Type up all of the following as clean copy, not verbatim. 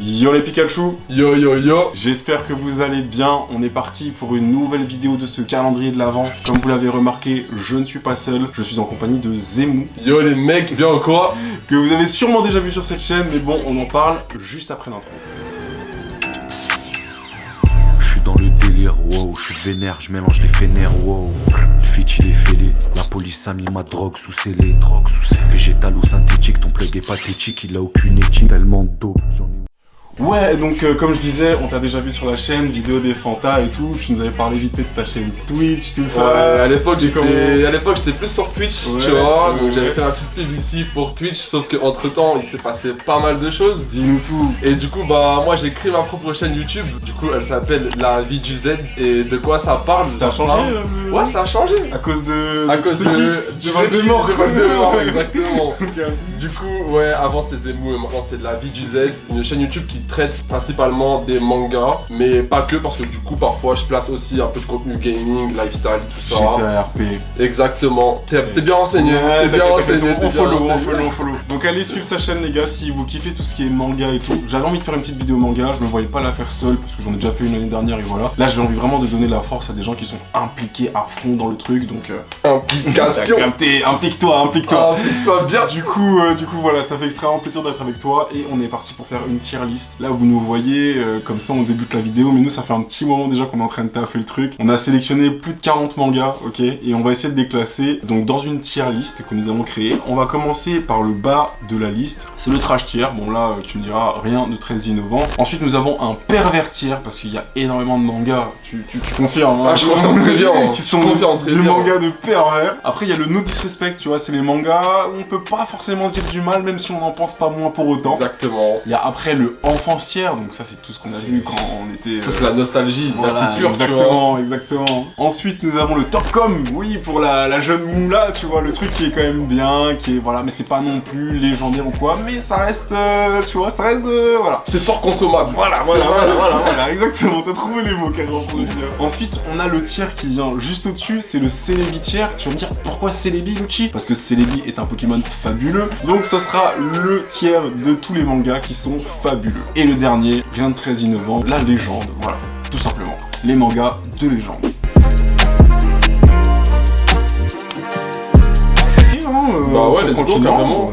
Yo les Pikachu. Yo yo yo. J'espère que vous allez bien. On est parti pour une nouvelle vidéo de ce calendrier de l'Avent. Comme vous l'avez remarqué, je ne suis pas seul. Je suis en compagnie de Zemou. Yo les mecs, bien ou quoi? Que vous avez sûrement déjà vu sur cette chaîne, mais bon, on en parle juste après l'intro. Je suis dans le délire, wow, je suis vénère, je mélange les fénères, wow. Le fit il est fêlé, la police a mis ma drogue sous scellé. Végétal ou synthétique, ton plug est pathétique, il a aucune éthique. Tellement d'eau, j'en ai. Ouais, donc comme je disais, on t'a déjà vu sur la chaîne, vidéo des Fantas et tout. Tu nous avais parlé vite fait de ta chaîne Twitch, tout ça. Ouais, à l'époque j'étais plus sur Twitch, Ouais, tu vois, ouais. donc j'avais fait un petite pub ici pour Twitch, sauf que entre temps il s'est passé pas mal de choses. Dis-nous tout. Et du coup bah moi j'ai créé ma propre chaîne YouTube, du coup elle s'appelle La Vie du Z. Et de quoi ça parle? T'as changé Ouais, ça a changé. À cause de... À cause de Voldemort. Voldemort, exactement. Ok. Du coup, ouais, avant c'était Zemou et maintenant c'est La Vie du Z, une chaîne YouTube qui traite principalement des mangas, mais pas que, parce que du coup parfois je place aussi un peu de contenu gaming, lifestyle, tout ça. GTA RP. Exactement. T'es bien renseigné. Ouais, T'es bien renseigné. on follow. Donc allez suivre sa chaîne les gars si vous kiffez tout ce qui est manga et tout. J'avais envie de faire une petite vidéo manga, je me voyais pas la faire seule parce que j'en ai déjà fait une l'année dernière et voilà. Là j'ai envie vraiment de donner la force à des gens qui sont impliqués à fond dans le truc donc... Implication. Implique-toi. Implique-toi bien. Du coup voilà, ça fait extrêmement plaisir d'être avec toi et on est parti pour faire une tier list. Là vous nous voyez, comme ça on débute la vidéo, mais nous ça fait un petit moment déjà qu'on est en train de taffer le truc. On a sélectionné plus de 40 mangas, ok, et on va essayer de les classer donc dans une tier list que nous avons créée. On va commencer par le bas de la liste, c'est le trash tier. Bon là tu me diras rien de très innovant. Ensuite nous avons un pervers tier parce qu'il y a énormément de mangas, tu confirmes hein, Ah, je confirme très bien. qui sont des mangas de pervers. Après il y a le no disrespect, tu vois, c'est les mangas où on peut pas forcément dire du mal même si on n'en pense pas moins pour autant. Exactement. Il y a après le enfance tier, donc ça c'est tout ce qu'on a vu quand on était... Ça c'est la nostalgie, voilà, la plus pure, tu vois. exactement. Ensuite nous avons le Topcom, oui pour la jeune moula, tu vois, le truc qui est quand même bien, qui est voilà, mais c'est pas non plus légendaire ou quoi, mais ça reste, tu vois, ça reste, voilà. C'est fort consommable. Voilà, exactement, t'as trouvé les mots carrément pour le dire. Ensuite, on a le tiers qui vient juste au-dessus, c'est le Celebi tiers. Tu vas me dire, pourquoi Celebi, Lucci? Parce que Celebi est un Pokémon fabuleux, donc ça sera le tiers de tous les mangas qui sont fabuleux. Et le dernier, rien de très innovant, la légende, voilà, tout simplement. Les mangas de légende. Bah ouais, let's go,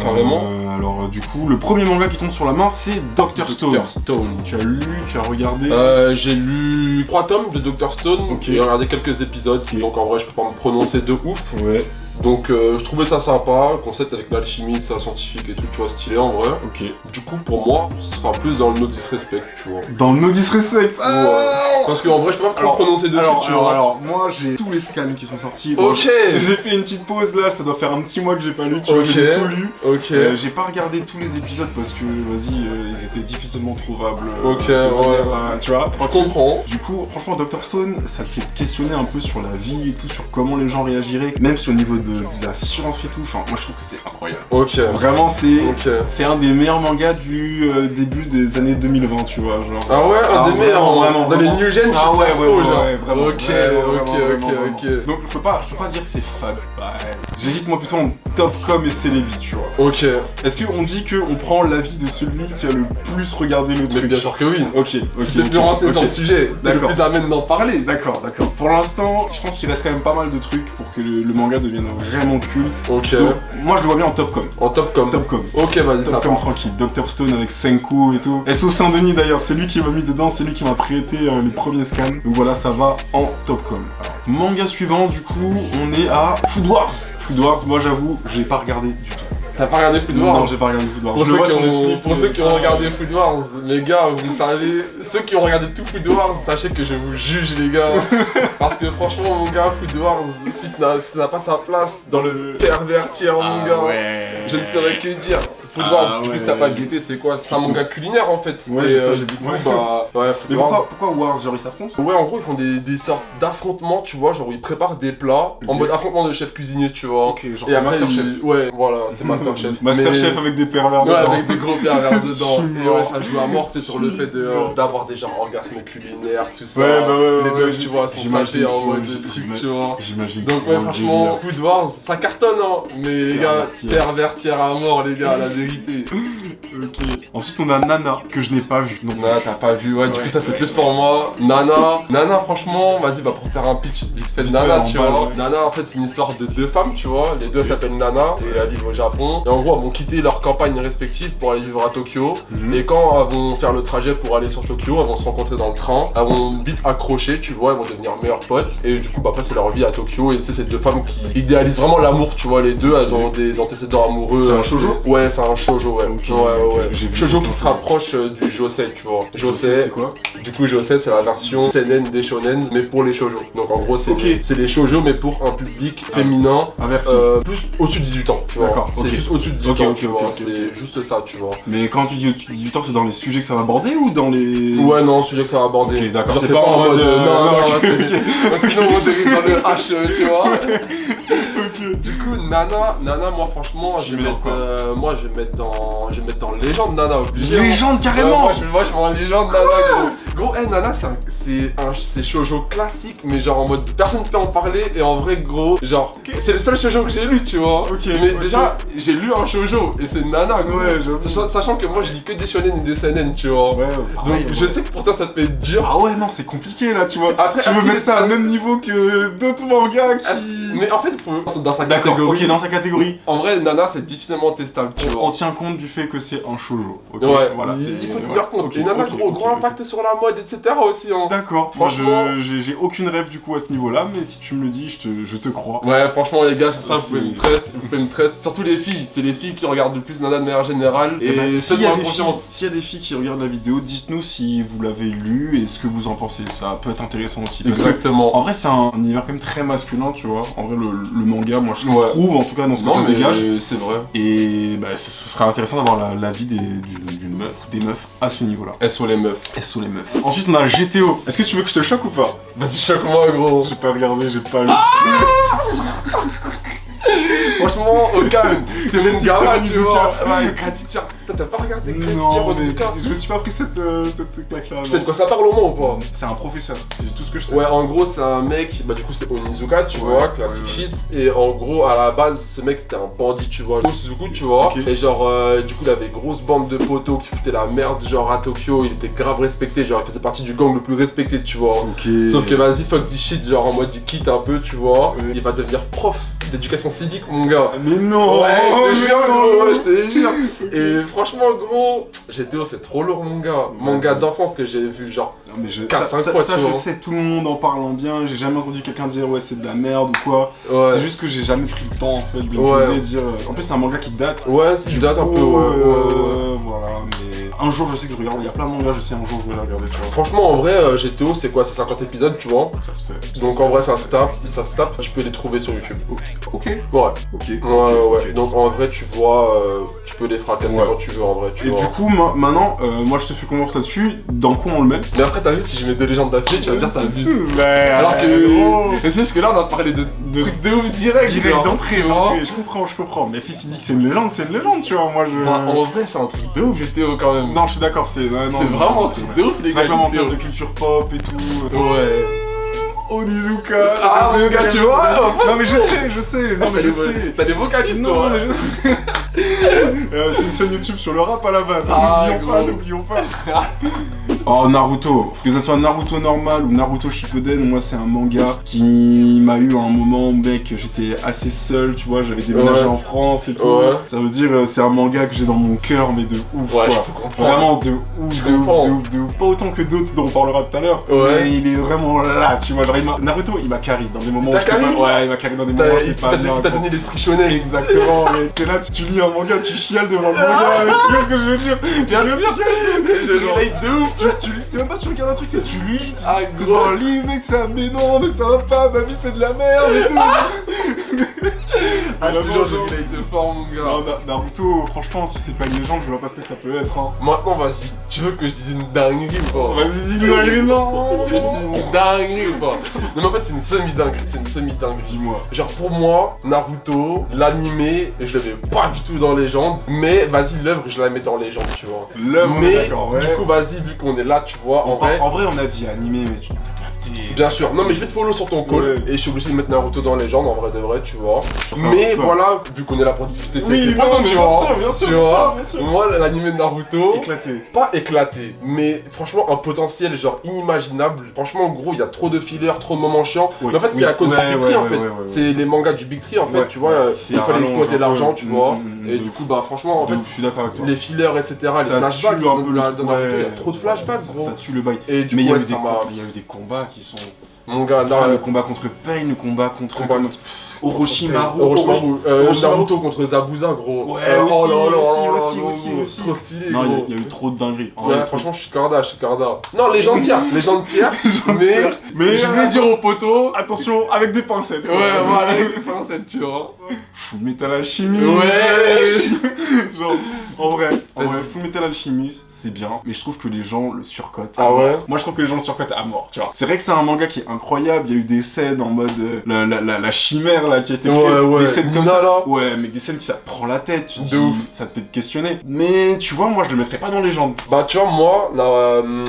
carrément. Alors du coup, le premier manga qui tombe sur la main, c'est Dr. Stone. Dr. Stone. Tu as lu, tu as regardé. J'ai lu 3 tomes de Dr. Stone, Ok. j'ai regardé quelques épisodes, Ok. donc en vrai je peux pas me prononcer de ouf. Ouais, Donc je trouvais ça sympa, le concept avec l'alchimie, ça scientifique et tout, tu vois, stylé en vrai. ok. Du coup pour moi, ce sera plus dans le no disrespect, tu vois. Dans No Disrespect. Ouais. Parce qu'en vrai je peux pas trop me prononcer dessus, tu vois. Alors, moi j'ai tous les scans qui sont sortis. Ok. J'ai fait une petite pause là, ça doit faire un petit mois que j'ai pas lu, tu vois, Ok. j'ai tout lu. Ok. J'ai pas regardé tous les épisodes parce que, vas-y, ils étaient difficilement trouvables. Ok, on va ouais. dire, tu vois, Je tranquille. comprends. Du coup, franchement, Dr. Stone, ça te fait te questionner un peu sur la vie et tout, sur comment les gens réagiraient, même si au niveau de la science et tout, enfin, moi je trouve que c'est incroyable. Ok. Vraiment, Ok. c'est un des meilleurs mangas du début des années 2020, tu vois, genre. Ah ouais, un des meilleurs, vraiment, dans les new gen, Ah ouais, genre. vraiment. Ok, ok. Donc je peux pas dire que c'est fab. Ouais. J'hésite moi plutôt en Topcom et Celebi, tu vois. Ok. Est-ce qu'on dit qu'on prend l'avis de celui qui a le plus regardé le Mais truc? bien sûr que oui. Ok. Si t'es plus renseigné sur le sujet, t'es le D'accord. plus à même d'en parler. D'accord. Pour l'instant, je pense qu'il reste quand même pas mal de trucs pour que le manga devienne vraiment culte. Ok. Donc, moi je le vois bien en Topcom. En Topcom. Ok, vas-y, ça Topcom part. tranquille. Dr. Stone avec Senku et tout. SO Saint-Denis d'ailleurs, c'est lui qui m'a mis dedans, c'est lui qui m'a prêté les premiers scans. Donc voilà, ça va en Topcom. Alors, manga suivant, du coup, on est à Food Wars. Food Wars, moi j'avoue, j'ai pas regardé du tout. T'as pas regardé Food Non, Wars? j'ai pas regardé Food Wars. Pour Je le vois sur ceux Netflix, mais- qui ont regardé Food Wars, les gars, vous savez, ceux qui ont regardé tout Food Wars, sachez que je vous juge, les gars. Parce que franchement, mon gars, Food Wars, si ça n'a pas sa place dans le pervertir, mon gars, je ne saurais que dire. Food Wars, du coup, si t'as pas guetté, c'est quoi? C'est un manga culinaire en fait. Ouais, Et, c'est ça, j'ai du vu. coup, Ouais. bah, ouais, Food Mais Wars. pourquoi Wars, genre ils s'affrontent? Ouais, en gros, ils font des sortes d'affrontements, tu vois, genre ils préparent des plats en Ok. mode affrontement de chef cuisinier, tu vois. Ok, genre Et c'est après, Masterchef. ouais, voilà, c'est Masterchef. Masterchef avec des pervers Ouais, dedans. avec des gros pervers dedans. Je suis Et ouais, mort. ça joue à mort, tu sais, sur le fait d'avoir des genre orgasmes culinaires, tout ça. Ouais, bah ouais, Les ouais, meufs, tu vois, sont j'imagine sapées en trop, mode truc, tu vois. J'imagine. Donc ouais, franchement, Food Wars, ça cartonne, hein. Mais les gars, Pervertir. pervertir à mort, les gars, là, vérité. Ok. Ensuite, on a Nana, que je n'ai pas vu. Donc, Nana, t'as pas vu, ouais, du coup, Ouais. ça c'est plus pour moi. Nana, franchement, vas-y, bah, pour te faire un pitch vite fait de Vite Nana, fait, tu en balle, vois. ouais. Nana, en fait, c'est une histoire de deux femmes, tu vois. Les deux s'appellent Nana et elles vivent au Japon. Et en gros, elles vont quitter leurs campagnes respectives pour aller vivre à Tokyo. Mhm. Et quand elles vont faire le trajet pour aller sur Tokyo, elles vont se rencontrer dans le train. Elles vont vite accrocher, tu vois, elles vont devenir meilleures potes. Et du coup, bah, après, c'est leur vie à Tokyo. Et c'est ces deux femmes qui idéalisent vraiment l'amour, tu vois. Les deux, elles ont des antécédents amoureux. C'est un shoujo? Ouais, c'est un shoujo, ouais. Ok, Ouais. j'ai vu Shoujo des qui se photos. rapproche du josei, tu vois. C'est Josei, quoi? du coup, josei, c'est la version seinen des shonen, mais pour les shoujo. Donc en gros, c'est Ok. c'est les shoujo, mais pour un public féminin. Averti. Plus au-dessus de 18 ans, tu vois. D'accord, C'est ok. juste au-dessus de 18 Ok, ans, ok, tu ok, vois. ok, C'est ok. juste ça, tu vois. Mais quand tu dis au-dessus de 18 ans, c'est dans les sujets que ça va aborder ou dans les. Ouais, non, sujet que ça va aborder. Ok, d'accord, Genre, c'est pas en mode, non, ok, c'est- ok. parce que sinon, on dérive dans le H, tu vois. Ok. Du coup, Nana, moi, franchement, je vais mets dans mettre. quoi Moi, je vais mettre dans Légende Nana, obligé. hein. Légende, carrément! Ouais, moi, je mets en Légende Nana, gros. Gros, Nana, c'est shoujo classique, mais genre en mode personne ne peut en parler, et en vrai, gros, genre, c'est le seul shoujo que j'ai lu, tu vois. Ok, Mais ok. déjà, j'ai lu un shoujo, et c'est Nana, gros. Ouais, j'avoue. Sachant que moi, je lis que des shonen et des seinen, tu vois. Ouais, pareil, Donc, ouais. je sais que pour toi, ça te fait dur. Ah ouais, non, c'est compliqué là, tu vois. Après, Tu veux mettre ça au même niveau que d'autres mangas qui. Mais en fait, dans sa D'accord, catégorie. ok, dans sa catégorie. En vrai, Nana, c'est difficilement testable, tu vois. On tient compte du fait que c'est un shoujo. Ok, Ouais, voilà, il faut ouais, tenir compte. ok, Et Nana, ok, gros, ok, gros ok. impact sur la mode, etc. aussi, hein. D'accord, moi Franchement. j'ai aucune rêve du coup à ce niveau-là, mais si tu me le dis, je te crois. Ouais, franchement, les gars, sur ça, C'est- vous pouvez me trust. Surtout les filles, c'est les filles qui regardent le plus Nana de manière générale. Eh ben, Et s'il y a faites-moi des confiance. filles- s'il y a des filles qui regardent la vidéo, dites-nous si vous l'avez lu et ce que vous en pensez. Ça peut être intéressant aussi. Parce que, Exactement. en vrai, c'est un univers quand même très masculin, tu vois. En vrai, le manga, moi je Ouais. trouve, en tout cas dans ce que Non, ça mais dégage. c'est vrai. Et bah, ce serait intéressant d'avoir la vie d'une meuf ou des meufs à ce niveau-là. Elles sont les meufs. Elles sont les meufs. Ensuite, on a GTO. Est-ce que tu veux que je te choque ou pas? Vas-y, choque-moi, gros. J'ai pas regardé, j'ai pas lu. Franchement, au calme. T'es mon Teacher gamin, tu vois. Onizuka. Ouais, Gratitude. T'as pas regardé Non, Gratitude mais Onizuka? je me suis pas pris cette claque-là. Tu sais de quoi ça parle au moins ou pas? C'est un professeur, c'est tout ce que je sais. Ouais, en gros, c'est un mec, bah du coup, c'est Onizuka, tu Ouais, vois, classic ouais. shit. Et en gros, à la base, ce mec, c'était un bandit, tu vois, Suzuku, tu vois. Ok. Et genre, du coup, il avait grosse bande de potos qui foutaient la merde, genre à Tokyo. Il était grave respecté, genre, il faisait partie du gang le plus respecté, tu vois. Ok. Sauf que vas-y, fuck this shit, genre en mode il quitte un peu, tu vois. Ouais. Il va devenir prof d'éducation civique, mon gars. Mais non. Ouais, je te mais jure, non. gros, ouais, je te jure. Et franchement, gros, GTO, c'est trop lourd, mon gars. Manga Vas-y. d'enfance que j'ai vu, genre. Non, mais je, 4-5 ça, fois, ça, tu je vois. sais, tout le monde en parlant bien. J'ai jamais entendu quelqu'un dire ouais, c'est de la merde ou quoi. Ouais. C'est juste que j'ai jamais pris le temps en fait de me Ouais. poser et dire. En plus, c'est un manga qui date. Ouais, c'est du date un peu, ouais. Voilà, mais un jour, je sais que je regarde. Il y a plein de mangas, je sais, un jour, je vais la regarder. Tu vois. Franchement, en vrai, GTO, c'est quoi? C'est 50 épisodes, tu vois. Ça se fait. Donc en vrai, ça se tape. Tu peux les trouver sur YouTube. Ok. Ouais. Ok. Ouais. Donc en vrai, tu vois, tu peux les fracasser Ouais. quand tu veux, en vrai, tu Et vois. du coup, maintenant, moi je te fais confiance là-dessus. Dans quoi on le met? Mais après, t'as vu, si je mets deux légendes d'affilée, tu vas dire t'abuses. Ouais, Alors gros. que. Mais c'est juste que là, on a parlé de trucs de ouf direct. Direct genre, d'entrée, tu vois. d'entrée, je comprends. Mais si tu dis que c'est une légende, tu vois. Moi je. Bah, en vrai, c'est un truc de ouf, GTO quand même. Non, je suis d'accord, c'est. c'est vraiment un truc de ouf, les C'est gars. vraiment en termes GTO. de culture pop et tout. Ouais. Onizuka. Ah, mon gars, tu vois. Non, mais je sais. Non, mais je sais. T'as des vocalistes, Non, toi. mais je c'est une chaîne YouTube sur le rap à la base, Ah, n'oublions pas. Oh, Naruto, que ce soit Naruto normal ou Naruto Shippuden, moi c'est un manga qui m'a eu à un moment, mec, j'étais assez seul, tu vois, j'avais déménagé Ouais. en France et tout. Ouais. Ça veut dire, c'est un manga que j'ai dans mon cœur, mais de ouf, Ouais, quoi. je peux comprendre. Vraiment de ouf, Je de ouf, comprends. de ouf, de ouf. Pas autant que d'autres dont on parlera tout à l'heure, Ouais. mais il est vraiment là, tu vois. Genre, Naruto, il m'a carry dans des moments où t'a j'étais carry pas... Ouais, il m'a carry dans des moments où j'étais pas bien. T'as quoi. donné l'esprit shonen. Exactement, mais t'es là, tu lis un manga, tu chiales devant le manga, mais tu vois ce que je veux dire? Bien sûr. Je Genre, relate de ouf. c'est même pas tu regardes un truc, c'est tu lis, tu Ah, t'es gros. dans un livre, mec, tu fais ah, mais non, mais ça va pas, ma vie c'est de la merde et tout. Ah, je te jure, je Vraiment, relate de fort, mon gars. non, Naruto, franchement, si c'est pas une légende, je vois pas ce que ça peut être. Hein. Maintenant, vas-y. Tu veux que je dise une dinguerie ou pas? Vas-y, dis-nous la grille, non. Tu veux que je dise une dinguerie ou pas? Non, mais en fait, c'est une semi-dinguerie. C'est une semi-dinguerie. Dis-moi. Genre pour moi, Naruto, l'animé, je le mets pas du tout dans légende, mais vas-y l'œuvre je la mets dans légende, tu vois. L'œuvre, Mais d'accord, ouais. du coup vas-y vu qu'on est là, tu vois, en vrai. En vrai, on a dit animé, mais tu Bien sûr, non mais je vais te follow sur ton call Ouais. et je suis obligé de mettre Naruto dans Légende en vrai de vrai, tu vois. Ça, Mais ça. voilà, vu qu'on est là pour discuter, c'est Oui, que non, pourtant, mais tu bien vois, sûr, bien sûr, tu bien vois, sûr, bien sûr. moi l'anime de Naruto, Éclaté. pas éclaté, mais franchement un potentiel genre inimaginable. Franchement en gros il y a trop de fillers, trop de moments chiants. Oui, Mais en fait c'est oui. à cause Ouais, du Big ouais, Tree en ouais, fait. ouais, ouais. C'est les mangas du Big Tree en fait, Ouais, tu vois, ouais, c'est il à fallait rallonge exploiter un peu. l'argent, tu vois. De Et du ouf. coup bah franchement en De fait ouf, je suis d'accord avec toi. les fillers etc, les Ça flashbacks tue un peu le dans truc, Naruto, il y a ouais. trop de flashbacks Ça gros. tue le bail. Et du Mais coup il y a ouais, eu des ça m'a... il y a eu des combats qui sont. Mon gars, Ah, là, le combat contre Pain, le combat contre. Orochimaru. Orochimaru, Orochimaru. Naruto contre Zabuza, gros. Ouais, oh aussi, là là là aussi, là, aussi, non, aussi. trop stylé, Non, gros. il y a eu trop de dingueries. En Ouais, vrai, franchement, je suis corda. Non, les gens tiers, mais je vais dire au poteau. attention, avec des pincettes. Ouais, voilà, avec des pincettes, tu vois. Full Metal Alchemist. Ouais. Genre, en vrai, Vas-y. Full Metal Alchemist, c'est bien, mais je trouve que les gens le surcotent. Ah ouais? Moi, je trouve que les gens le surcotent à mort, tu vois. C'est vrai que c'est un manga qui est incroyable, il y a eu des scènes en mode la chimère là qui a été créée, Ouais, des scènes comme Nina, ça. là. Ouais, mais des scènes qui ça te prend la tête, tu te De dis, ouf. ça te fait te questionner. Mais tu vois, moi, je le mettrais pas dans Légende. Bah, tu vois, moi,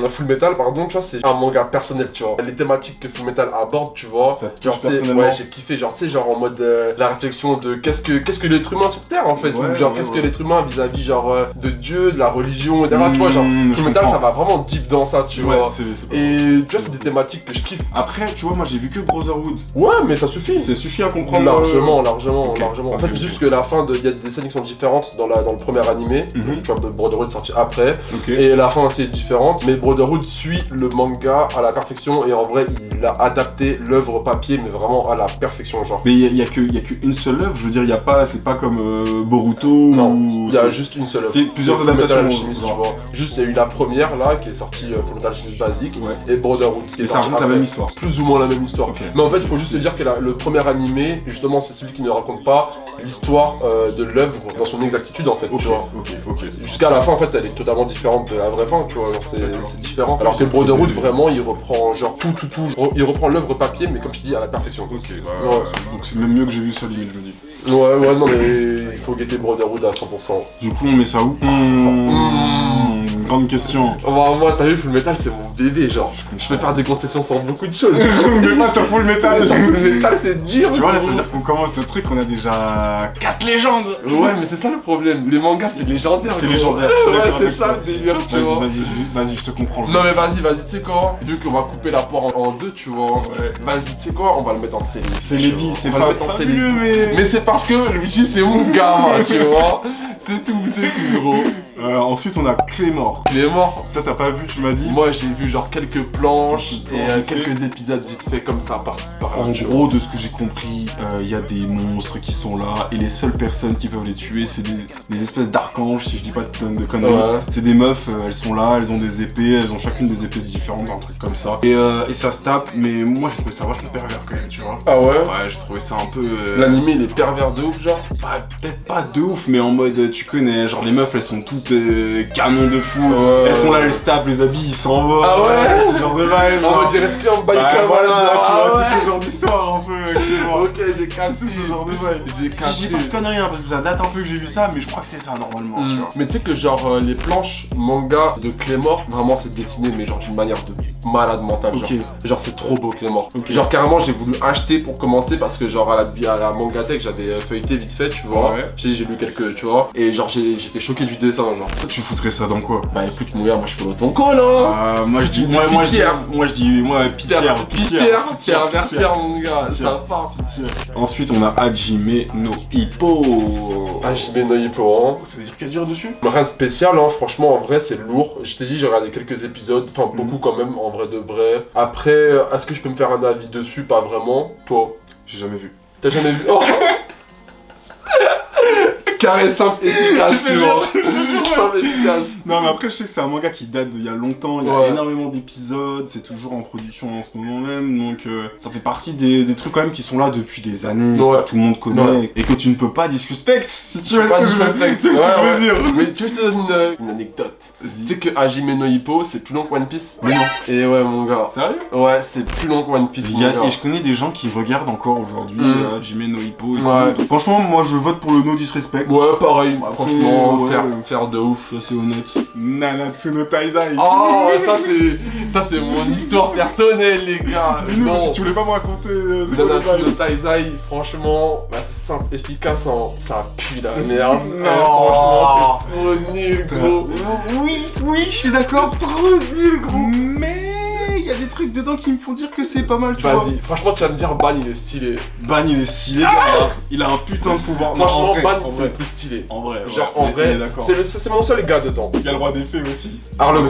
Full Metal, pardon, tu vois, c'est un manga personnel, tu vois. Les thématiques que Full Metal aborde, tu vois. Ça te Genre, touche tu sais, personnellement. ouais, j'ai kiffé, genre, tu sais, genre en mode la réflexion de qu'est-ce que l'être humain sur Terre en fait, Ouais, ou genre ouais, qu'est-ce ouais. que l'être humain vis-à-vis genre de Dieu, de la religion, etc. Tu vois, genre, je Full Metal, comprends. ça va vraiment deep dans ça, tu Ouais, vois. c'est pas- Et tu vois, c'est des thématiques que je kiffe. Après, tu vois, moi, j'ai vu que Brotherhood. Ouais, mais ça suffit. Ça suffit à comprendre. Largement. Ok. En fait, Ok, juste ok. que la fin, il y a des scènes qui sont différentes dans le premier animé. Mhm. Tu vois, Brotherhood est sorti après. Ok. Et la fin aussi est différente, mais Brotherhood suit le manga à la perfection et en vrai il a adapté l'œuvre papier mais vraiment à la perfection genre. Mais il y a qu'une seule œuvre, je veux dire, il y a pas, c'est pas comme Boruto Non, ou... il y a c'est- juste une seule œuvre. c'est plusieurs Full Metal adaptations, Alchemist, tu genre. vois. Juste il y a eu la première là qui est sortie Full Metal Alchemist basique Ouais. et Brotherhood qui est Et ça sorti raconte la après. même histoire. Plus ou moins la même histoire. Ok. Mais en fait il faut juste se dire que le premier animé justement c'est celui qui ne raconte pas l'histoire de l'œuvre dans son exactitude en fait, Ok, tu vois. ok. Jusqu'à la fin en fait elle est totalement différente de la vraie fin tu vois, genre D'accord. c'est différent. Alors que Brotherhood vraiment il reprend genre tout, il reprend l'œuvre papier mais comme je dis à la perfection. Ok, Ouais. donc c'est même mieux que j'ai vu sur l'image, je me dis. Ouais non mais il faut guetter Brotherhood à 100%. Du coup, on met ça où Grande question. Enfin, moi t'as vu Full Metal c'est mon bébé genre, je peux faire des concessions sur beaucoup de choses. Mais pas sur Full Metal. Sur Full Metal c'est dur. Tu vois, là, ça gros. veut dire qu'on commence le truc, on a déjà 4 légendes. Ouais mais c'est ça le problème, les mangas c'est légendaire. C'est gros. légendaire. je suis Ouais d'accord c'est avec ça toi. le délire tu vois. Vas-y, je te comprends. Non mais vas-y, tu sais quoi, vu qu'on va couper la poire en deux, tu vois, Ouais. vas-y, tu sais quoi, on va le mettre en série. C'est Lévi, c'est On va le mettre en série. fabuleux, Mais c'est parce que Luigi c'est mon gars, tu vois, c'est tout, gros. Ensuite, on a Clémor. Il est mort. Toi, t'as pas vu, tu m'as dit. Moi j'ai vu genre quelques planches Vite et fait. quelques épisodes vite fait comme ça par-ci par-là. En tu vois. gros, de ce que j'ai compris, il y a des monstres qui sont là, et les seules personnes qui peuvent les tuer, c'est des espèces d'archanges, si je dis pas de conneries. Ouais. C'est des meufs, elles sont là, elles ont des épées, elles ont chacune des épées différentes, un truc comme ça. Et ça se tape, mais moi j'ai trouvé ça vachement pervers quand même, tu vois. Ah ouais. Ouais, j'ai trouvé ça un peu... L'animé il est pervers de ouf genre. Peut-être pas de ouf, mais en mode, tu connais, genre les meufs, elles sont toutes canon de fou. Ouais, elles sont là, ouais. elles se tapent, les habits, ils s'envolent. Ah ouais. Ce genre de vibe. En genre. mode il reste qu'un Bah, biker voilà, tu ah vois, ouais. c'est ce genre d'histoire un peu, Clémor. Ok j'ai capté C'est ce genre de vibe. J'ai Si capté. j'ai pas de conneries, hein, parce que ça date un peu que j'ai vu ça, mais je crois que c'est ça normalement, tu vois. Mais tu sais que genre les planches manga de Clémor, vraiment c'est dessiné mais genre d'une manière de malade mentale genre. Ok. Genre c'est trop beau Clémor. Ok. Genre carrément j'ai voulu acheter pour commencer parce que genre à la Mangatech j'avais feuilleté vite fait tu vois. Ouais. J'ai lu quelques tu vois et genre j'étais choqué du dessin genre. Tu foutrais ça dans quoi? Bah écoute mon gars moi je fais ton call hein. Moi je dis, Tu moi je dis, pitière. pitière. Pitière, vertière mon gars, Pitière. ça part. Ensuite on a Hajime no Hippo. Ah j'y mets no hippo hein. Ça veut dire qu'elle dure dessus? Rien de spécial, hein. Franchement, en vrai, c'est lourd. Je t'ai dit, j'ai regardé quelques épisodes, enfin beaucoup quand même, en vrai de vrai. Après, est-ce que je peux me faire un avis dessus? Pas vraiment. Toi, J'ai jamais vu. t'as jamais vu? Oh. Carré simple, efficace, tu vois. Simple, efficace. Non mais après je sais que c'est un manga qui date d'il y a longtemps, il y a Ouais. énormément d'épisodes, c'est toujours en production en ce moment même, donc ça fait partie des trucs quand même qui sont là depuis des années, Ouais. que tout le monde connaît, Ouais. et que tu ne peux pas disrespect, si tu vois ce Pas que je veux disrespect. tu vois ce que je veux dire. Mais tu veux que je te donne une anecdote? Tu sais que Hajime no Hippo, c'est plus long que One Piece? Mais non. Et ouais, mon gars. Sérieux? Ouais, c'est plus long que One Piece, mon gars. Et je connais des gens qui regardent encore aujourd'hui Mm. Hajime no Hippo et Ouais. tout. Franchement moi je vote pour le no disrespect. Ouais, pareil, Après, franchement, ouais. faire de ouf. Ça c'est honnête. Nanatsu no Taizai. Oh, ça c'est mon histoire personnelle, les gars. Dis-nous, Non. si tu voulais pas me raconter. c'est quoi le Nanatsu no bail Taizai, franchement, bah, c'est simple, efficace, hein. Ça pue la merde. Non. Franchement, c'est trop nul, gros. Oui, je suis d'accord. Trop nul, gros. Mais il y a des trucs dedans qui me font dire que c'est pas mal, tu vois. Vas-y, franchement, tu vas me dire Ban, il est stylé. Ban, il est stylé, gars. Il a un putain de pouvoir. Non, Franchement, en vrai, Ban, en c'est vrai. le plus stylé. En vrai, Genre, ouais, en on vrai, est d'accord. c'est mon seul gars dedans. Il y a le roi des fées aussi. Harlequin,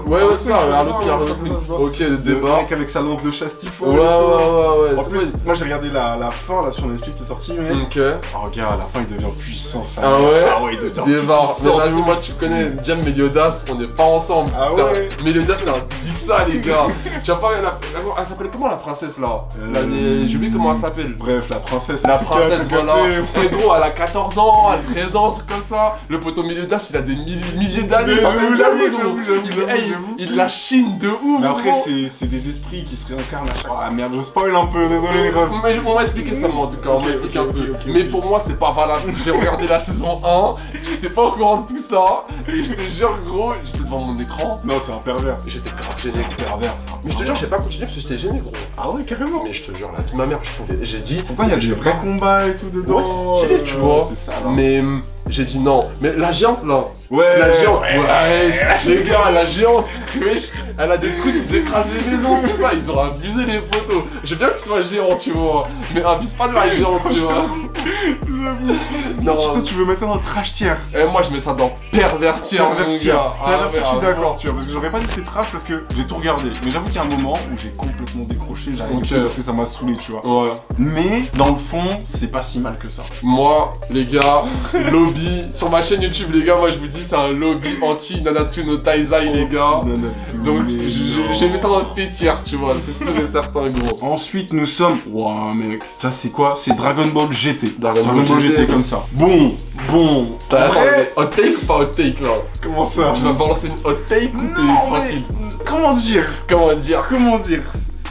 ouais, ça, Harlequin. ça. Ok, le Le débat. mec avec sa lance de chasse typho. Ouais. En c'est plus, vrai. moi j'ai regardé la fin là sur Netflix qui est sortie, mec. Ok. Oh, gars, à la fin il devient puissant, ça. Ah ouais. Ah ouais, il devient Débat. Mais puissant. vas-y, moi, tu connais Jam Meliodas, on n'est pas ensemble. Ah Putain, ouais. Meliodas, c'est un dixa, les gars. Tu vas pas, elle s'appelle comment la princesse là J'ai oublié comment elle s'appelle. Bref, la princesse. La en tout cas, princesse, t'as voilà. capté. Et gros, elle a 14 ans, elle a 13 ans, un truc comme ça. Le poteau Meliodas, il a des milliers d'années, Mais centaines d'années, gros. j'avoue. Il la chine de ouf. Mais après, gros. c'est des esprits qui se réincarnent à chaque fois. Ah merde, je spoil un peu, désolé les refs. Mais on m'a expliqué ça, moi, en tout cas. On m'a expliqué un peu. ok. Mais pour moi, c'est pas valable. J'ai regardé la saison 1, j'étais pas au courant de tout ça. Et je te jure, gros, j'étais devant mon écran. Non, c'est un pervers. Et j'étais grave gêné. Pervers. Mais je te jure, j'ai pas continué parce que j'étais gêné, gros. Ah ouais, carrément. Mais je te jure, la vie de ma mère, je pouvais. J'ai dit. Pourtant, il y a des vrais combats et tout dedans. Ouais, c'est stylé, tu vois. C'est ça, là. Mais j'ai dit non. Mais la géante, là. Ouais, La géante, ouais. les gars, la géante, wesh, elle a des trucs, ils écrasent les maisons, tout ça, ils ont abusé les photos. Je veux bien que ce soit géant, tu vois, mais abuse pas de la géante, tu vois. Non, Non. toi, tu veux mettre ça dans trash tier. Et moi, je mets ça dans pervertir, mon Pervertir. gars. Pervertir, je suis ouais, d'accord, tu vois, parce que j'aurais pas dit que c'est trash parce que j'ai tout regardé. Mais j'avoue qu'il y a un moment où j'ai complètement décroché, j'ai arrêté Ok. parce que ça m'a saoulé, tu vois. Ouais. Mais dans le fond, c'est pas si mal que ça. Moi, les gars, lobby, sur ma chaîne YouTube, les gars, moi, je vous dis, c'est un lobby anti-Nanatsu no Taizai, les gars. Donc, j'ai mis ça dans le pétière, tu vois, c'est sûr et certain, gros. Ensuite, nous sommes. Ouah, mec, ça c'est quoi? C'est Dragon Ball GT. Dragon Ball GT comme ça. Bon. T'as Ouais. hot take ou pas hot take, là? Comment ça? Tu vas balancer une hot take ou t'es Non, tranquille? mais comment dire? Comment dire?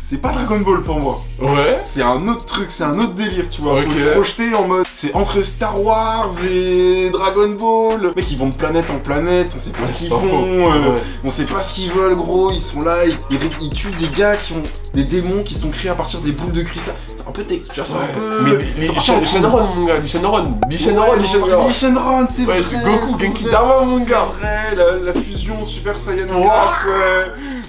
C'est pas Dragon Ball pour moi. Ouais. C'est un autre truc, c'est un autre délire, tu vois. Ok. Faut se projeter en mode. C'est entre Star Wars et Dragon Ball. Mec, ils vont de planète en planète, on sait pas ce qu'ils pas font, faux. Ouais. on sait pas ce qu'ils veulent, gros. Ils sont là, ils tuent des gars qui ont des démons qui sont créés à partir des boules de cristal. C'est un peu tech, tu vois, c'est un peu. Mais ça marche en Shenron, mon gars, Shenron, Lee Shenron, c'est Ouais, vrai. c'est Goku, c'est Genki vrai, Dama, mon c'est gars. vrai, la fusion Super Saiyan 4, ouais.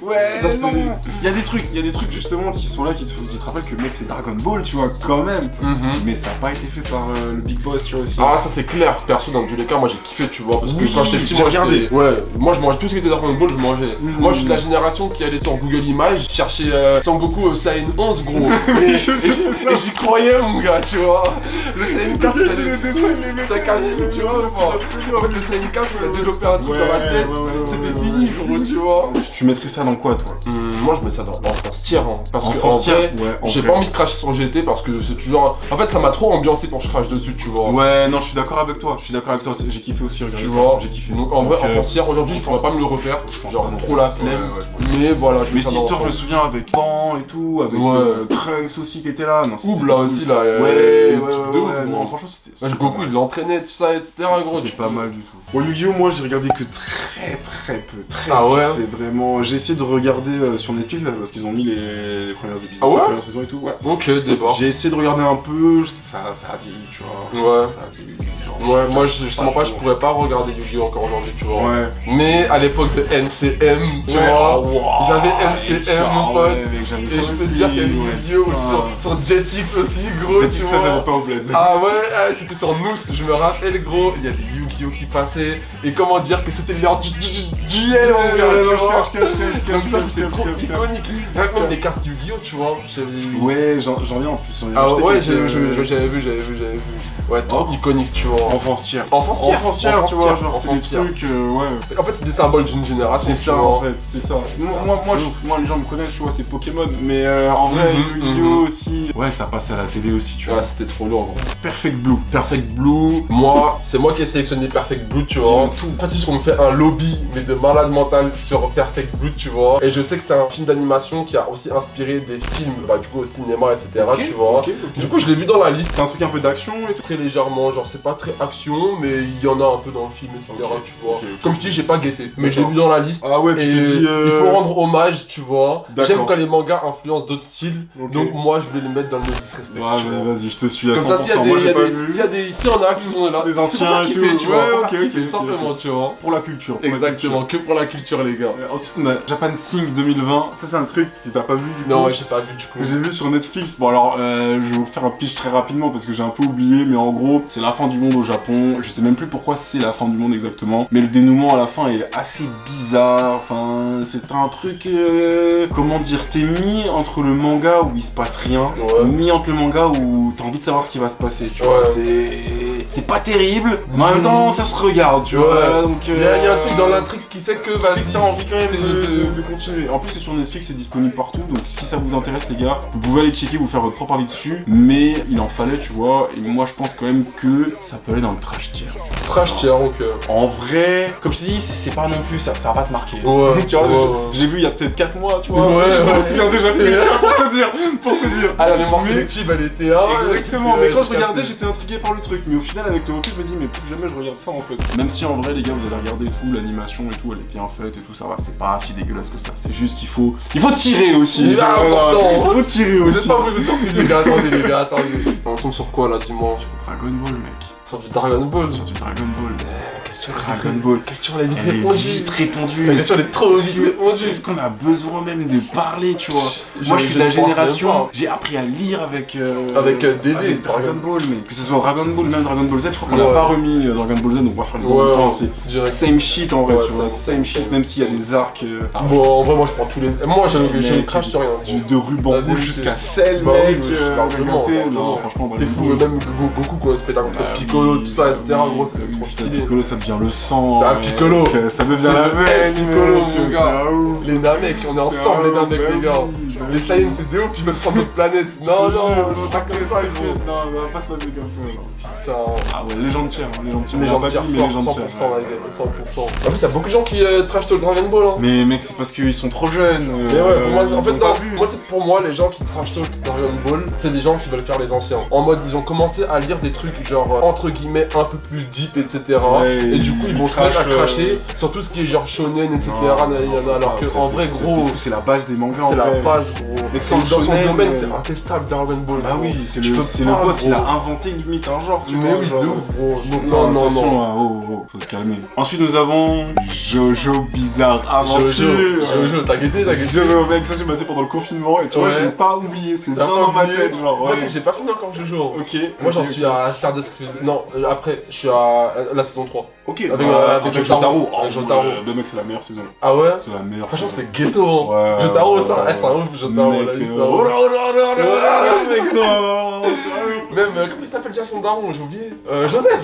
Ça, Ouais, non. c'était- Il y a des trucs justement qui sont là qui te rappellent que mec c'est Dragon Ball, tu vois, quand même. Mais ça a pas été fait par le Big Boss, tu vois aussi. Ah, ça c'est clair. Perso, dans tous les cas, moi j'ai kiffé, tu vois. Parce que Oui, quand j'étais petit, j'ai moi regardé. j'étais- Ouais, moi je mangeais tout ce qui était Dragon Ball, je mangeais. Mhm. Moi je suis de la génération qui allait sur Google Images, chercher Sangoku Saiyan 11, gros. Et j'y croyais, mon gars, tu vois. Le Saiyan 4, Le dessin, il les met t'as calé, tu vois. En fait, le Saiyan 4, il a développé un truc Ouais, dans la tête. ouais, C'était ouais, fini, ouais. gros, tu vois. Tu mettrais ça dans quoi, toi? Moi je mets ça dans enfance tiers, hein. Parce que en Enfance tiers, vrai, ouais, en j'ai vrai. pas envie de cracher sur GT parce que c'est toujours. En fait, ça m'a trop ambiancé pour que je crache dessus, tu vois. Ouais, non, je suis d'accord avec toi. J'ai kiffé aussi regarder Tu ça. vois, J'ai kiffé. donc en vrai, en frontière aujourd'hui, je pourrais pas me le refaire. pense Genre, pas non trop plus. la flemme. Ouais, ouais, Mais voilà, je Mais mets cette ça dans histoire, je me l'enfance. souviens avec Pan et tout, avec Ouais. Trunks aussi qui était là. Non, c'était Ouh, là cool. aussi, là. Ouais, truc de ouf, non, gros. franchement, c'était. Ouais, Goku, il l'entraînait, tout ça, etc. Gros, C'était pas mal du tout. Bon, Yu-Gi-Oh! Moi, j'ai regardé que très peu. Très Ah ouais? vite fait, vraiment. J'ai essayé de regarder sur Netflix là, parce qu'ils ont mis les premiers épisodes, Ah ouais? les premières saisons et tout. Ouais. Ok, débat. J'ai essayé de regarder un peu, ça a vieilli, tu vois. Ouais. Ça a vieilli. genre. Ouais, moi justement Pas pas, je trop. pourrais pas regarder Yu-Gi-Oh encore aujourd'hui, tu vois. Ouais. Mais à l'époque de MCM, tu Ouais. vois, Oh, wow. j'avais Ah, MCM, mec, mon ah pote. ouais, mec, j'avais Et ça je peux te aussi, dire qu'il y avait ouais, Yu-Gi-Oh putain. sur Jetix aussi, gros, J'ai dit tu ça, j'avais vois. pas au bled. Ah ouais, c'était sur Nous, je me rappelle, gros, il y avait Yu-Gi-Oh qui passait. Et comment dire que c'était l'heure du duel, mon gars, tu vois. Donc ça, c'était trop iconique. Même les cartes Yu-Gi-Oh, tu vois. Ouais, j'en viens en plus. j'en ai Ah acheté ouais, quelques- j'avais vu. Ouais, trop iconique, tu vois. Enfance tiers. Enfance tiers, tu vois, genre c'est des tiers. trucs, ouais. En fait, c'est des symboles d'une génération. C'est tu ça vois. en fait, c'est ça. Moi, les gens me connaissent, tu vois, c'est Pokémon, mais en vrai, Yu-Gi-Oh aussi. Ouais, ça passe à la télé aussi, tu vois. Ouais, c'était trop lourd, gros. Perfect Blue. Perfect Blue, moi, c'est moi qui ai sélectionné enchaîné Perfect Blue, tu vois. Tout. En fait, c'est juste qu'on me fait un lobby, mais de malade mental sur Perfect Blue, tu vois. Et je sais que c'est un film d'animation qui a aussi inspiré des films, bah, du coup, au cinéma, etc., tu vois. Du coup, je l'ai vu dans la liste. C'est un truc un peu d'action et tout. Très légèrement, genre c'est pas très action, mais il y en a un peu dans le film, etc., tu vois. Comme je dis, j'ai pas guetté, mais je l'ai vu dans la liste. Ah ouais, tu Et te dis. il faut rendre hommage, tu vois. D'accord. J'aime quand les mangas influencent d'autres styles, Ok. donc moi je vais les mettre dans le no disrespect. Ouais, tu vois. mais vas-y, je te suis à 100%. Comme ça, s'il y a des, Moi, il y j'ai a pas des- vu. s'il y en a qui sont là, Des anciens c'est pour et kiffer, tout. tu vois. Ouais, Pour ok, faire kiffer, ok, simplement, ok. tu vois. Pour la culture. pour la Exactement, culture. que pour la culture, les gars. Ensuite, on a Japan Sing 2020. Ça, c'est un truc que t'as pas vu du coup. Non, ouais, j'ai pas vu du coup. Que j'ai vu sur Netflix. Bon, alors, je vais vous faire un pitch très rapidement parce que j'ai un peu oublié, mais en gros, c'est la fin du monde au Japon. Je sais même plus pourquoi c'est la fin du monde exactement, mais le dénouement à la fin est assez bizarre. Enfin, c'est un truc. Comment dire, t'es mis entre le manga où il se passe rien, Ouais. mis entre le manga où t'as envie de savoir ce qui va se passer. Tu vois, c'est pas terrible, mais en même temps, ça se regarde, tu vois. Ouais. Donc, Il y a un truc dans l'intrigue qui fait que vas-y, vas-y. t'as envie quand même de continuer. En plus, c'est sur Netflix, c'est disponible partout. Donc, si ça vous intéresse, les gars, vous pouvez aller checker, vous faire votre propre avis dessus. Mais il en fallait, tu vois. Et moi, je pense quand même que ça peut aller dans le trash tier. Trash tier, ok. En vrai, comme je t'ai dit, c'est pas non plus, ça va pas te marquer. Ouais. Tu vois, ouais, ouais. j'ai vu il y a peut-être 4 mois, tu vois. Ouais, je me ouais. souviens déjà plus, pour te dire. Ah, la mémoire Mais- sélective, elle était là. Exactement, mais quand je regardais, j'étais intrigué par le truc. Mais au final, avec le recul, je me dis, mais plus jamais je regarde ça en fait. Même si en vrai, les gars, vous allez regarder tout, l'animation et tout, elle est bien faite et tout, ça va, c'est pas si dégueulasse que ça. C'est juste qu'il faut. Il faut tirer aussi. C'est important. Il faut tirer Vous êtes aussi. pas obligés de surprise, les gars. Attendez, les gars, attendez. On tombe sur quoi là, dis-moi? Dragon Ball, mec. Sur du Dragon Ball. Sur du Dragon Ball. La question Dragon Ball. question, elle est vite Elle est répondue. vite répondue. La question, elle est trop vite répondue. Est-ce qu'on a besoin même de parler, tu vois? Moi, je suis je de la ne pense même génération. pas. J'ai appris à lire avec. Avec, DB, avec Dragon Ball, mais que ce soit Dragon Ball, même Dragon Ball Z, je crois qu'on Ouais. n'a pas remis Dragon Ball Z, donc on va faire le Ouais, bon temps. ouais. C'est Direct. same shit en vrai, Ouais, tu vois. same Same shit, shit. même s'il y a des arcs. Bon, en vrai, moi je prends tous les. Moi, je Mec, crache sur rien. De ruban La rouge vérité. jusqu'à Cell, Bah oui, mec. largement, regardez, largement. non, franchement, T'es Dragon fou, Ball. même Goku quand il se fait la contre Piccolo, tout ça, etc. Gros, ça va être trop Putain, stylé. Piccolo, ça devient le sang. Ah, Piccolo. Ça devient C'est la le veine, Piccolo, mec, mon gars. c'est ouf. Les Namek, on est ensemble, les Namek, les gars. Les Saiyans, c'est des ouf, ils veulent prendre notre planète. Non, non, c'est pas comme ça, gros. Non, ça va pas se passer comme ça. non. Putain. Ah ouais, légende tiers, légende tiers. Les On gens l'a pas tirent dit, mais fort, légende 100%, tiers. la gueule, 100%. En plus, il y a beaucoup de gens qui trash talk Dragon Ball, hein. Mais mec, c'est parce qu'ils sont trop jeunes. Mais ouais, pour moi, en fait, ils ont non, pas vu. moi, c'est pour moi, les gens qui trash talk Dragon Ball, c'est des gens qui veulent faire les anciens. En mode, ils ont commencé à lire des trucs, genre, entre guillemets, un peu plus deep, etc. Ouais, et du coup, ils vont se mettre à crachent, cracher sur tout ce qui est genre shonen, etc. Alors que, en vrai, gros, c'est la base des mangas en c'est la vrai. base, gros. Mais Dans sans son shonen, domaine, c'est intestable, Dragon Ball. Bah gros. oui, c'est Tu le, peux c'est pas, le boss, il a gros. inventé limite un genre, tu Mais vois. oui, genre. de ouf, gros. Non, Non, attention, non. hein, faut se calmer. Ensuite, nous avons Jojo Bizarre Aventure. Jojo, t'as guetté, t'as guetté. Jojo, mec, ça j'ai maté pendant le confinement et tu vois, Ouais. j'ai pas oublié, c'est T'as bien pas dans ma oublié. tête, genre. Moi, Ouais. tu sais que j'ai pas fini encore Jojo. Ok. Moi, j'en ok, suis ok. à Stardust Cruise. Non, après, je suis à la saison 3. Ok, avec avec Jotaro. Jotaro. Avec Jotaro. Le mec, c'est la meilleure saison. Ah ouais? C'est la meilleure Franchement, saison. c'est ghetto, hein. Ouais, Jotaro, ouais, ça, ouais. c'est un ouf, Jotaro, Mec, là, lui, ça. oh là là là là là là, mec, non. Même, comment il s'appelle déjà son daron? J'ai oublié.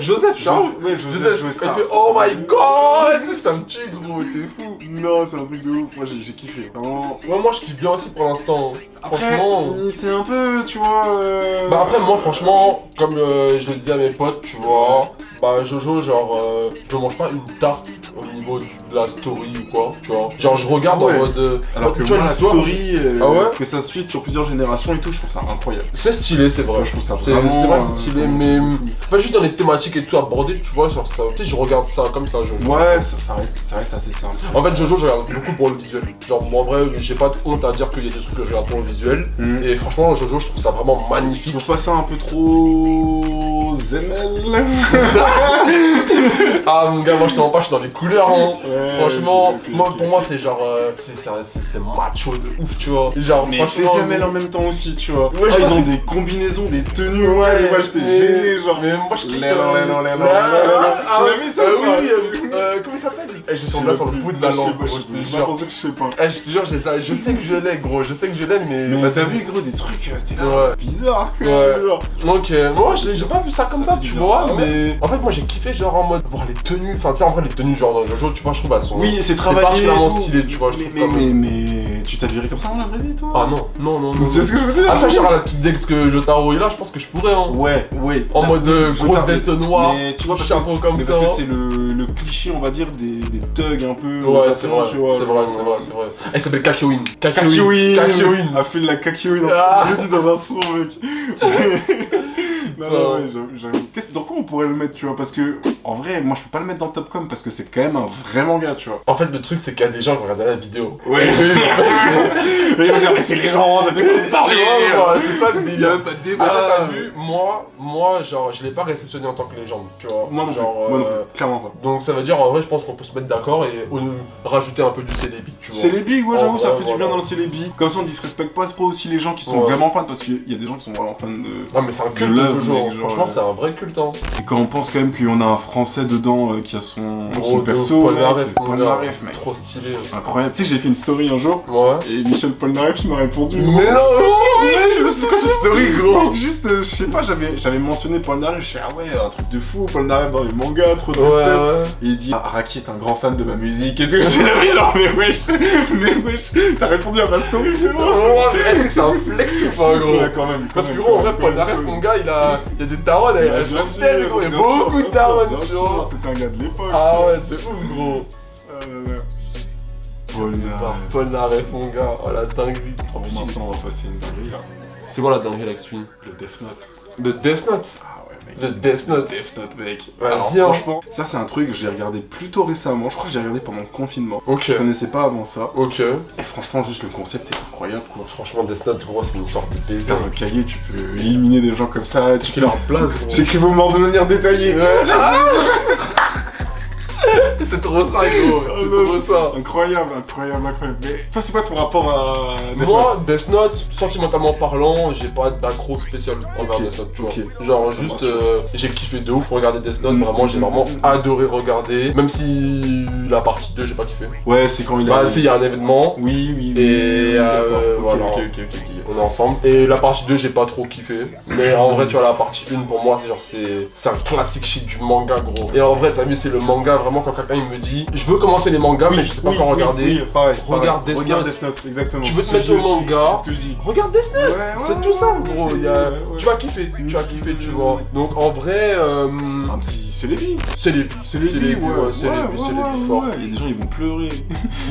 Joseph, Charles. Ouais, Joseph, Joe il Star. fait oh my god! Ça me tue, gros, t'es fou. Non, c'est un truc de ouf. Moi, j'ai kiffé. Vraiment. Moi, je kiffe bien aussi pour l'instant. Après, Franchement. c'est un peu, tu vois. Bah après moi franchement, comme je le disais à mes potes, tu vois, bah Jojo genre je me mange pas une tarte au niveau de la story ou quoi, tu vois. Genre je regarde Ouais. en mode Alors que tu vois moi, la l'histoire, story, Ah ouais que ça suive sur plusieurs générations et tout, je trouve ça incroyable. c'est stylé, c'est vrai. Je trouve ça C'est vraiment. vrai que c'est stylé, vraiment mais fou. pas juste dans les thématiques et tout abordé, tu vois, genre ça. Tu sais, je regarde ça comme ça, Jojo. Ouais, ça reste assez simple. En fait, Jojo, je regarde beaucoup pour le visuel. Genre, moi, en vrai, j'ai pas de honte à dire qu'il y a des trucs que je regarde pour le visuel. Mhm. Et franchement, Jojo, je trouve ça vraiment magnifique. Tu trouves pas ça un peu trop. Zemel? Ah, mon gars, moi, je te mens pas, je suis dans les couleurs, hein. Ouais, Franchement, ok, moi, ok. pour moi, c'est genre. C'est macho de ouf, tu vois. Genre, Mais c'est franchement. Zemel en même temps aussi, tu vois. Ouais, je Ah, ils pense ont que- des combinaisons, des tenues, ouais, moi j'étais mais- gêné, genre. Mais moi, je kiffe. L'air, l'air, l'air, l'air, Ah, l'air. ah, Tu l'as mis ça ou pas? Oui, comment il s'appelle? Eh, j'ai son blas sur le bout de la langue, gros, je te Je jure. pense que je sais pas. Eh, je te jure, je sais que je l'ai, gros, je sais que je l'ai, mais. Mais bah, t'as vu, gros, des trucs, c'était Ouais. bizarre, quoi. Ouais. genre. Donc, moi, j'ai pas vu ça comme Ça ça, fait tu bizarre. vois, Ah ouais. mais. En fait, moi, j'ai kiffé, genre, en mode. Voir les tenues, enfin, tu sais, en vrai, les tenues, genre, dans Jojo, tu vois, je trouve, elles sont. Oui, c'est C'est travaillé. particulièrement et tout. stylé, tu vois, je trouve ça. Mais tu t'habillerais comme ça dans la vraie vie, toi? Ah non, non, non, non. Tu sais ce que je veux dire? Après, genre la petite Dex que Jotaro est là, je pense que je pourrais, hein. Ouais. En mode grosse Jotaro, veste noire, mais tu vois, parce chapeau comme mais ça. parce que c'est le cliché, on va dire, des thugs un peu. Ouais, c'est vrai, tu vois, c'est vrai, c'est vrai, c'est vrai. Elle s'appelle Kakyoin. Kakyoin. Kakyoin. A fait de la Kakyoin, Ah. je le dis dans un son, mec. Non, ouais, j'avoue. Dans quoi on pourrait le mettre, tu vois? Parce que, en vrai, moi je peux pas le mettre dans Topcom parce que c'est quand même un vrai manga, tu vois. En fait, le truc, c'est qu'il y a des gens qui regardent la vidéo. Ouais. Mais ils vont dire, mais c'est légende, de quoi vous parlez? Tu vois, c'est ça le Il y a délire. même pas de débat. Après, t'as vu, moi, genre, je l'ai pas réceptionné en tant que légende, tu vois. Moi non plus, Genre, moi non plus, clairement pas. Donc ça veut dire, en vrai, je pense qu'on peut se mettre d'accord et rajouter un peu du célébi, tu vois. Célébi, ouais, j'avoue, ça Ouais, fait du bien voilà. dans le Célébi. Comme ça, on disrespecte pas trop aussi les gens qui sont Ouais. vraiment fans, parce qu'il y a des gens qui sont vraiment fans de. Ah, mais c'est un Je culte de love, Jojo, mec, hein. genre, Franchement, ouais. c'est un vrai culte, hein. Et quand on pense quand même qu'il y en a un français dedans qui a son Gros, perso, Paul mec, Naref, mon Paul gars. Naref, mec. Trop stylé. Incroyable. Tu sais, j'ai fait une story un jour, Ouais. et Michel Polnareff, il m'a répondu. Mais non, C'est quoi cette story, gros? Juste, je sais pas, j'avais mentionné Polnareff, je fais ah ouais, un truc de fou, Polnareff dans les mangas, trop de Ouais, respect. ouais. Et il dit Araki est un grand fan de ma musique et tout. Je dis mais non, mais wesh, t'as répondu à ma story, frérot. Oh, mais tu sais que c'est un flex ou pas, gros? Ouais, quand même. Parce que gros, en vrai, Paul Naref, mon gars, il y a des darons, elles sont belles, gros, il y a beaucoup de darons, tu vois. C'était un gars de l'époque. Ah ouais, de ouf, gros. Ah là là. Polnareff. Paul Naref, mon gars, oh la dinguerie. Bon, maintenant, on va passer une dinguerie là. C'est quoi la dinguerie avec celui? Le Death Note. Le Death Note. Ah ouais, mec. Le Death Note. Death Note, mec. Vas-y, Alors, hein. franchement, ça c'est un truc que j'ai regardé plutôt récemment. Je crois que j'ai regardé pendant le confinement. Ok. Je connaissais pas avant ça. Ok. Et franchement, juste le concept est incroyable, quoi. Franchement, Death Note, gros, c'est une histoire de baiser. Dans un cahier, tu peux éliminer des gens comme ça. Tu Qui peux leur place, gros. J'écris vos morts de manière détaillée. C'est trop ça, gros. C'est non, trop ça. Incroyable. Mais toi, c'est quoi ton rapport à Death Moi, Note? Death Note, sentimentalement parlant, j'ai pas d'accro spécial envers Ok, Death Note, tu vois. ok. Genre, Ça me juste, rassure. j'ai kiffé de ouf regarder Death Note, Mm, vraiment, j'ai mm, vraiment mm, adoré regarder. Même si la partie 2, j'ai pas kiffé. Ouais, c'est quand il a. Bah, si, il y a un événement, Oui. Et, d'accord. voilà. Ok. on est ensemble. Et la partie 2, j'ai pas trop kiffé. Mais en vrai, tu vois, la partie 1, pour moi, genre, c'est un classique shit du manga, gros. Et en vrai, t'as vu, c'est le manga, vraiment, quand quelqu'un il me dit, je veux commencer les mangas, mais je sais pas quand regarder. Oui, pareil. Regarde Death Regarde Note. Death Note, exactement. Tu veux te C'est mettre ce que au je dis aussi, manga. C'est ce que je dis. Regarde Death Note, c'est tout ça, gros. c'est- Il y a- ouais. Tu vas kiffer, tu vois. Donc en vrai, Un petit Célébi. c'est les Célébi, ouais. c'est les fort. Il y a des gens, ils vont pleurer.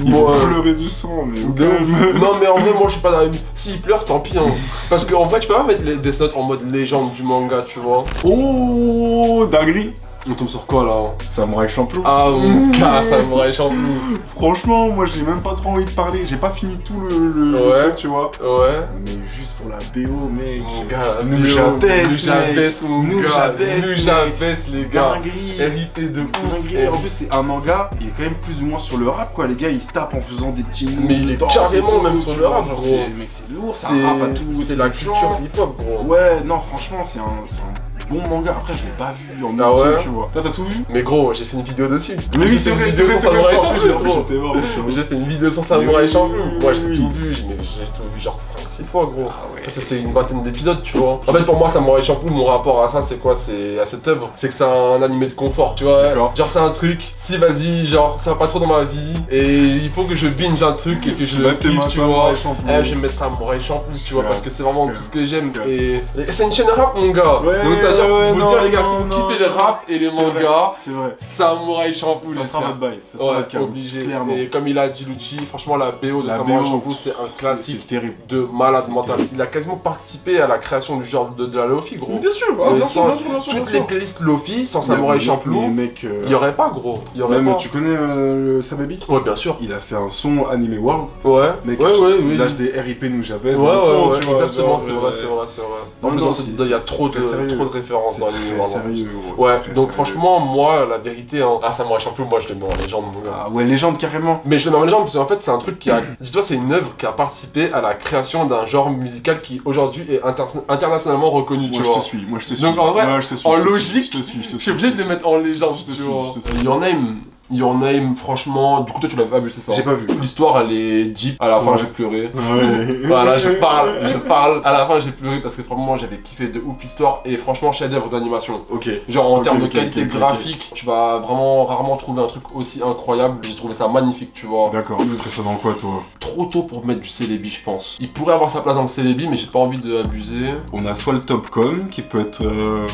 Ils Bon, vont pleurer du sang, mais au de ouf. calme. Non mais en vrai moi je suis pas dans la... S'ils pleurent tant pis hein. Parce qu'en vrai tu peux pas mettre les Death Note en mode légende du manga tu vois. Oh, dinguerie. On tombe sur quoi là? Samouraï Champloo. Ah mon gars ça me pourrait Champloo. Franchement, moi j'ai même pas trop envie de parler. J'ai pas fini tout le Ouais. truc, tu vois. Ouais. Mais juste pour la BO, mec. Mon gars, Nous j'abaisse, nous j'abaisse mon Nous gars, j'abaisse, nous mec. j'abaisse les gars. Dinguerie. RIP de ouf. Dinguerie. En plus, c'est un manga, il est quand même plus ou moins sur le rap, quoi. Les gars, ils se tapent en faisant des petits moves Mais il est de danse carrément et tout, même sur tu le vois, rap, genre, gros. mec, c'est lourd, ça rappe à tout. C'est la culture hip-hop gros. Ouais, non, franchement, c'est un bon manga. Après, je l'ai pas vu en Ah entier, ouais tu vois. Toi, t'as tout vu? Mais gros, j'ai fait une vidéo dessus. Mais oui, J'ai c'est fait une vrai, vidéo sur Samouraï Champloo, gros. J'étais mort, J'ai fait une vidéo sur Samouraï Champloo. Moi j'ai oui. tout vu, mais j'ai tout vu genre 5-6 fois gros. Ah ouais. Parce que c'est une vingtaine d'épisodes tu vois. En fait pour moi Samouraï Champloo, mon rapport à ça c'est quoi? C'est à cette œuvre. C'est que c'est un animé de confort tu vois. D'accord. Genre c'est un truc, si vas-y, genre ça va pas trop dans ma vie et il faut que je binge un truc et que je le Là, t'es kiffe ma tu vois. Samouraï Champloo. Je vais mettre Samouraï Champloo tu vois Ouais, parce que c'est vraiment ouais, tout ce que j'aime ouais. et c'est une chaîne rap mon gars. Ouais, Donc ça veut dire ouais, faut non, dire les gars si non, vous non, kiffez les non. rap et les C'est vrai, mangas, C'est vrai. Samouraï Champloo Ça les sera frères. votre bail. Ça sera Ouais, votre câble. obligé. Clairement. Et comme il a dit Lucci, franchement la BO de La Samouraï BO, Champloo c'est un classique C'est terrible. de malade C'est mental. terrible. Il a quasiment participé à la création du genre de la Lofi gros. Bien sûr, Mais bien sûr, sans- bien sûr, bien sûr. Toutes les playlists Lofi sans Samouraï Champloo, Mais mec, il y aurait pas gros. Il y aurait même pas. tu connais le Sababi? Ouais bien sûr. Il a fait un son Anime World. Ouais. Mec, ouais oui. l'âge des RIP nous j'abaisse. Ouais, dans le son, ouais, tu vois, exactement, genre, c'est vrai. En Non, plus, non, il y a trop très sérieux. de références C'est dans très l'anime. vraiment. sérieux, gros, Ouais, c'est très donc sérieux. franchement, moi, la vérité, hein, Samouraï Champloo, moi je le mets en légende, mon gars. Ah ouais, légende carrément. Mais je le mets en légende parce qu'en fait, c'est un truc qui a. Dis-toi, c'est une œuvre qui a participé à la création d'un genre musical qui aujourd'hui est internationalement reconnu, tu Moi je vois. te suis, moi je te suis. Donc, en vrai, Ouais, je te suis, en je te suis, logique, je te suis, je te je suis. suis obligé de les mettre en légende, Je te tu suis, vois. je te suis. Your Name, Your Name, franchement, du coup toi tu l'avais pas vu, c'est ça? J'ai pas vu. L'histoire elle est deep, à la fin Ouais. j'ai pleuré. Ouais. Voilà, je parle. À la fin j'ai pleuré parce que franchement j'avais kiffé de ouf l'histoire et franchement chef-d'œuvre d'animation. Ok. Genre en Ok, termes de ok, qualité ok, ok. graphique, tu vas vraiment rarement trouver un truc aussi incroyable. J'ai trouvé ça magnifique, tu vois. D'accord. Tu mettrais ça dans quoi, toi? Trop tôt pour mettre du Célébi, je pense. Il pourrait avoir sa place dans le Célébi, mais j'ai pas envie d'abuser. On a soit le Topcom qui peut être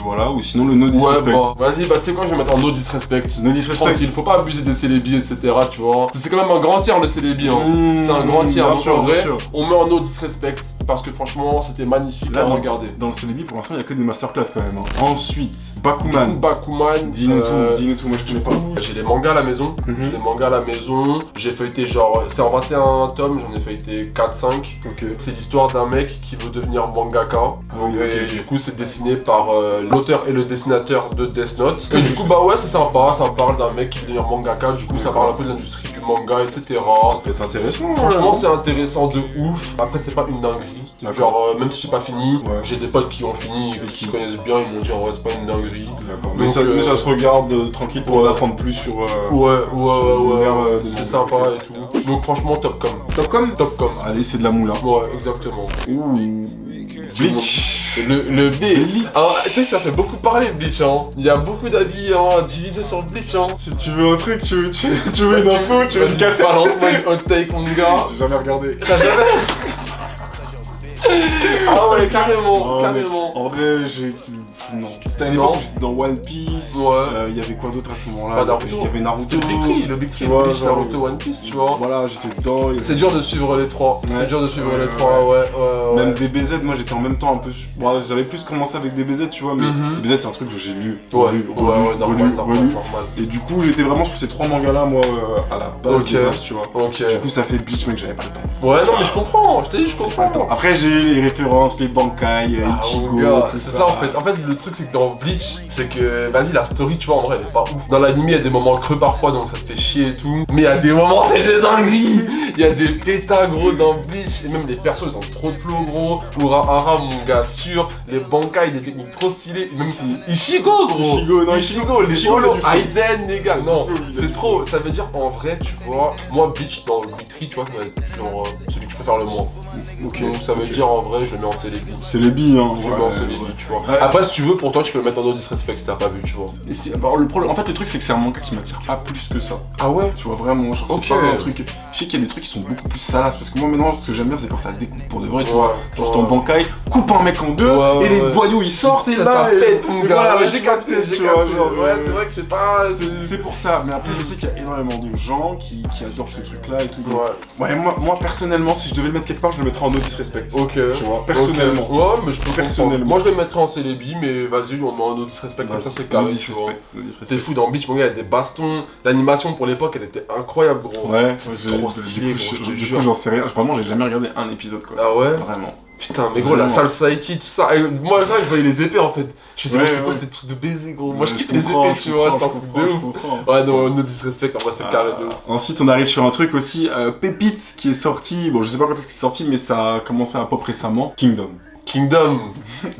voilà, ou sinon le No Ouais, Disrespect. bah, vas-y, bah tu sais quoi, je vais mettre en no disrespect. No Disrespect. Tranquille, faut pas abuser des Célébi, etc. Tu vois. C'est quand même un grand tiers le Célébi, hein. C'est un grand tiers, Bien donc sûr, en bien vrai, sûr. on met en no disrespect parce que franchement, c'était magnifique Là, à dans- regarder. Dans le Célébi, pour l'instant, il y a que des masterclass quand même. Hein. Ensuite, Du coup, Bakuman. Bakuman, Dis-nous tout, moi je connais pas. j'ai les mangas à la maison. J'ai Mhm. les mangas à la maison. J'ai feuilleté genre, c'est en 21 tomes, j'en ai feuilleté 4-5. Ok. C'est l'histoire d'un mec qui veut devenir mangaka. oui, Et ok. du coup, c'est dessiné par l'auteur et le dessinateur de Death Note. Et Oui. du coup, bah ouais, c'est sympa. Ça parle d'un mec qui veut devenir mangaka. Du coup, ça parle un peu de l'industrie du manga, etc. Ça peut être intéressant. Franchement, ouais. c'est intéressant de ouf. Après, c'est pas une dinguerie. D'accord. Genre, même si j'ai pas fini, Ouais. j'ai des potes qui ont fini et qui connaissent bien. Ils m'ont dit en vrai, c'est pas une dinguerie. D'accord. Donc, Mais ça se regarde tranquille pour en apprendre plus sur. Ouais, univers de c'est manga. sympa et tout. Donc, franchement, Topcom. Topcom. Topcom. Allez, c'est de la moula. Ouais, exactement. Ouh. Bleach. Le B. Alors, tu sais que ça fait beaucoup parler Bleach, hein. Il y a beaucoup d'avis divisés sur Bleach, hein. Tu veux un truc, tu veux une info, tu veux une Vas-y, cassette. balance-moi une hot take, mon gars. J'ai jamais regardé. T'as jamais. Ah ouais, carrément, Oh, carrément. En vrai, j'ai. Non. C'était à une Non. époque où j'étais dans One Piece. Ouais. Il y avait quoi d'autre à ce moment-là? Pas Naruto. Il y avait Naruto. Le Big Tu Three, vois, Bleach, genre, Naruto, One Piece, tu vois. Voilà, j'étais dedans. il y avait- C'est dur de suivre les trois. Ouais. C'est dur de suivre Ouais, les trois, ouais. Même DBZ, moi j'étais en même temps un peu. Bon, j'avais plus commencé avec DBZ, tu vois, mais Mhm. DBZ c'est un truc que j'ai lu. Ouais, relu, normal. relu. Et du coup, j'étais vraiment sur ces trois mangas là, moi, à la base, Ok. de base, tu vois. Ok. Du coup, ça fait Bleach, mec, j'avais pas le temps. Ouais, non, mais je comprends. Je t'ai dit, je comprends. Après, j'ai les références, les Bankai, Ah, Ichigo, mon gars, tout c'est ça. ça en fait. En fait, le truc c'est que dans Bleach, c'est que vas-y, la story, tu vois, en vrai, elle est pas ouf. Dans l'anime, il y a des moments creux parfois, donc ça te fait chier et tout. Mais il y a des moments, c'est des dingueries. Il y a des pétas, gros, dans Bleach. Et même les persos, ils ont trop de flow, gros. Urahara, mon gars, sûr. Les Bankai, des techniques trop stylées. Et même Ichigo, gros. Ichigo, non, Ichigo, les Ichigo, solos, il a du flow. Aizen, les gars. Non, Il a du c'est flow. trop. Ça veut dire, en vrai, tu vois, moi, Bleach, dans le Big Three, tu vois, ça va être genre celui que je préfère le moins. Ok. Donc ça veut dire, en vrai, je le mets en Célébi. C'est les billes, hein. Je le mets en Célébi, tu vois. Ouais. Après, si tu veux, pour toi, tu peux le mettre en no disrespect si t'as pas vu, tu vois. Et alors, le problème, en fait, le truc, c'est que c'est un manga qui m'attire pas plus que ça. Ah ouais? Tu vois, vraiment, genre, Ok. c'est pas un truc. Je sais qu'il y a des trucs qui sont beaucoup plus salaces, parce que moi, maintenant, ce que j'aime bien, c'est quand ça découpe pour de vrai, tu vois. Genre, ton Bankai coupe un mec en deux, Ouais, et les ouais. boyaux ils sortent, et ça, là, ça pète, mon et gars. voilà, Ouais, j'ai capté, tu vois, genre, Ouais, c'est vrai que c'est pas. c'est pour ça, mais après je sais qu'il y a énormément de gens qui adorent ce truc là et tout. donc- Ouais. Ouais, moi personnellement, si je devais le mettre quelque part, je le mettrais en no disrespect. Ok. Tu vois, personnellement. Ok. Ouais, mais je peux Personnellement. comprendre. Moi, je le mettrais en Célébi, mais vas-y, on met en no disrespect, comme ça, c'est carré, No tu vois. disrespect. No disrespect. C'est fou, dans Beach, mon gars, il y a des bastons. L'animation pour l'époque, elle était incroyable, gros. Ouais, trop stylé, gros, je te du jure. coup, j'en sais rien. Vraiment, j'ai jamais regardé un épisode quoi. Ah ouais? Vraiment. Putain, mais gros, la Vraiment. Salsa Society, tout ça. Et moi, là, je voyais les épées en fait. Je me suis dit, Ouais, c'est quoi ouais. ces trucs de baiser, gros? Moi, je Ouais, kiffe les comprends, épées, tu vois, c'est un je truc de ouf. comprends. Ouais, non, no disrespect, en vrai, c'est carré de ouf. Ensuite, on arrive sur un truc aussi, Pépite, qui est sorti. Bon, je sais pas quand est-ce que c'est sorti, mais ça a commencé à peu près récemment. Kingdom. Kingdom,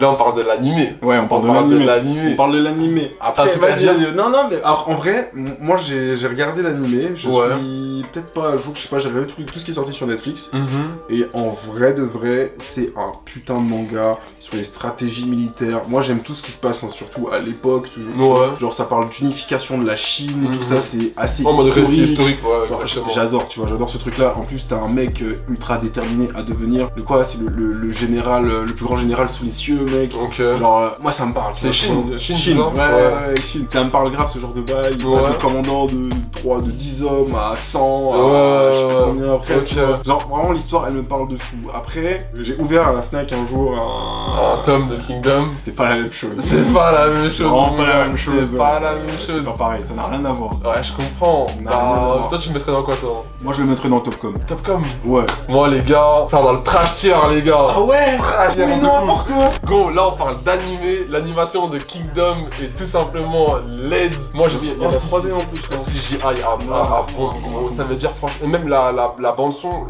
là, on parle de l'animé. Ouais, on parle de On l'animé. l'animé. On parle de l'animé. Après, tu vas vas-y, dire- non, mais alors, en vrai, moi j'ai regardé l'animé. Je Ouais. suis peut-être pas à jour, je sais pas, j'ai regardé tout ce qui est sorti sur Netflix. Mhm. Et en vrai de vrai, c'est un putain de manga sur les stratégies militaires. Moi j'aime tout ce qui se passe, hein, surtout à l'époque. Ouais. Genre ça parle d'unification de la Chine, Mhm. tout ça, c'est assez En mode récit historique. historique, ouais, Genre, exactement. J'adore, tu vois, j'adore ce truc-là. En plus, t'as un mec ultra déterminé à devenir c'est le général, le plus grand général sous les cieux, mec. Donc, Genre, moi ça me parle. C'est Chine, Shin, ouais, ça ouais, Chine. Ça me parle grave ce genre de bail. Il Ouais. passe de commandant de 10 hommes à 100, à Ouais, je sais ouais. pas combien après. Ok. tu vois. Genre, vraiment, l'histoire elle me parle de fou. Après, j'ai ouvert à la Fnac un jour un tome de Kingdom. C'était pas la même chose. C'est pas la même chose. vraiment mon pas la gars. même chose. C'est pas la même C'est chose. pas pareil, ça n'a rien à voir. Ouais, je comprends. Non, non, non. Toi, tu me mettrais dans quoi, toi? Moi je le mettrais dans Topcom. Topcom. Ouais. Moi, les gars, enfin, dans le trash tier, les gars. ouais Trash tier, mais de non, ouf. n'importe quoi. Gros, là on parle d'animé, l'animation de Kingdom est tout simplement laide. Moi je suis Il y a la 3D en plus. hein. CGI à fond, gros. Ça veut veut dire franchement, même la bande son,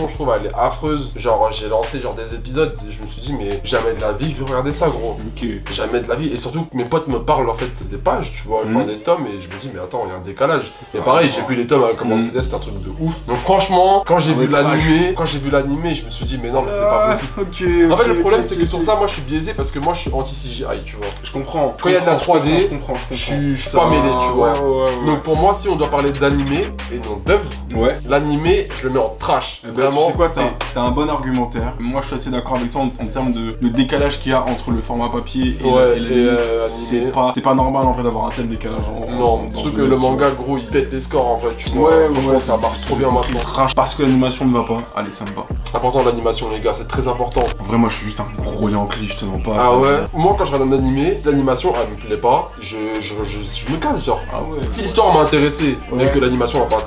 je trouve elle est affreuse. Genre j'ai lancé genre des épisodes et je me suis dit mais jamais de la vie je vais regarder ça gros. Ok. Jamais de la vie. Et surtout que mes potes me parlent en fait des pages, tu vois, enfin des tomes et je me dis mais attends, il y a un décalage. Et pareil, j'ai vu les tomes comment c'était un truc de ouf. Donc franchement, quand j'ai vu l'animé, je me suis dit mais non mais c'est pas possible. Ok. En fait le problème c'est que sur ça moi je suis biaisé parce que moi je suis anti CGI, tu vois. Je comprends. Quand il y a de la 3D, je comprends. je suis pas mêlé, tu vois. Ouais. Donc pour moi si on doit parler d'animé et non d'œuvre, l'animé je le mets en trash. Eh ben, Vraiment. Tu sais quoi, t'as un bon argumentaire. Moi je suis assez d'accord avec toi en termes de le décalage qu'il y a entre le format papier et l'animé. C'est pas normal en vrai d'avoir un tel décalage. Non, surtout que le manga gros il pète les scores en fait, tu vois. Ouais, ça marche trop bien maintenant. Crash parce que l'animation ne va pas. Allez, ça me va. Important l'animation les gars, c'est très important. En vrai, moi je suis juste un gros yankee, je te mens pas. Ah ouais. Moi quand je regarde un animé, l'animation elle me plaît pas, je me casse genre. Ah ouais. Si l'histoire m'a intéressé, mais que l'animation m'a pas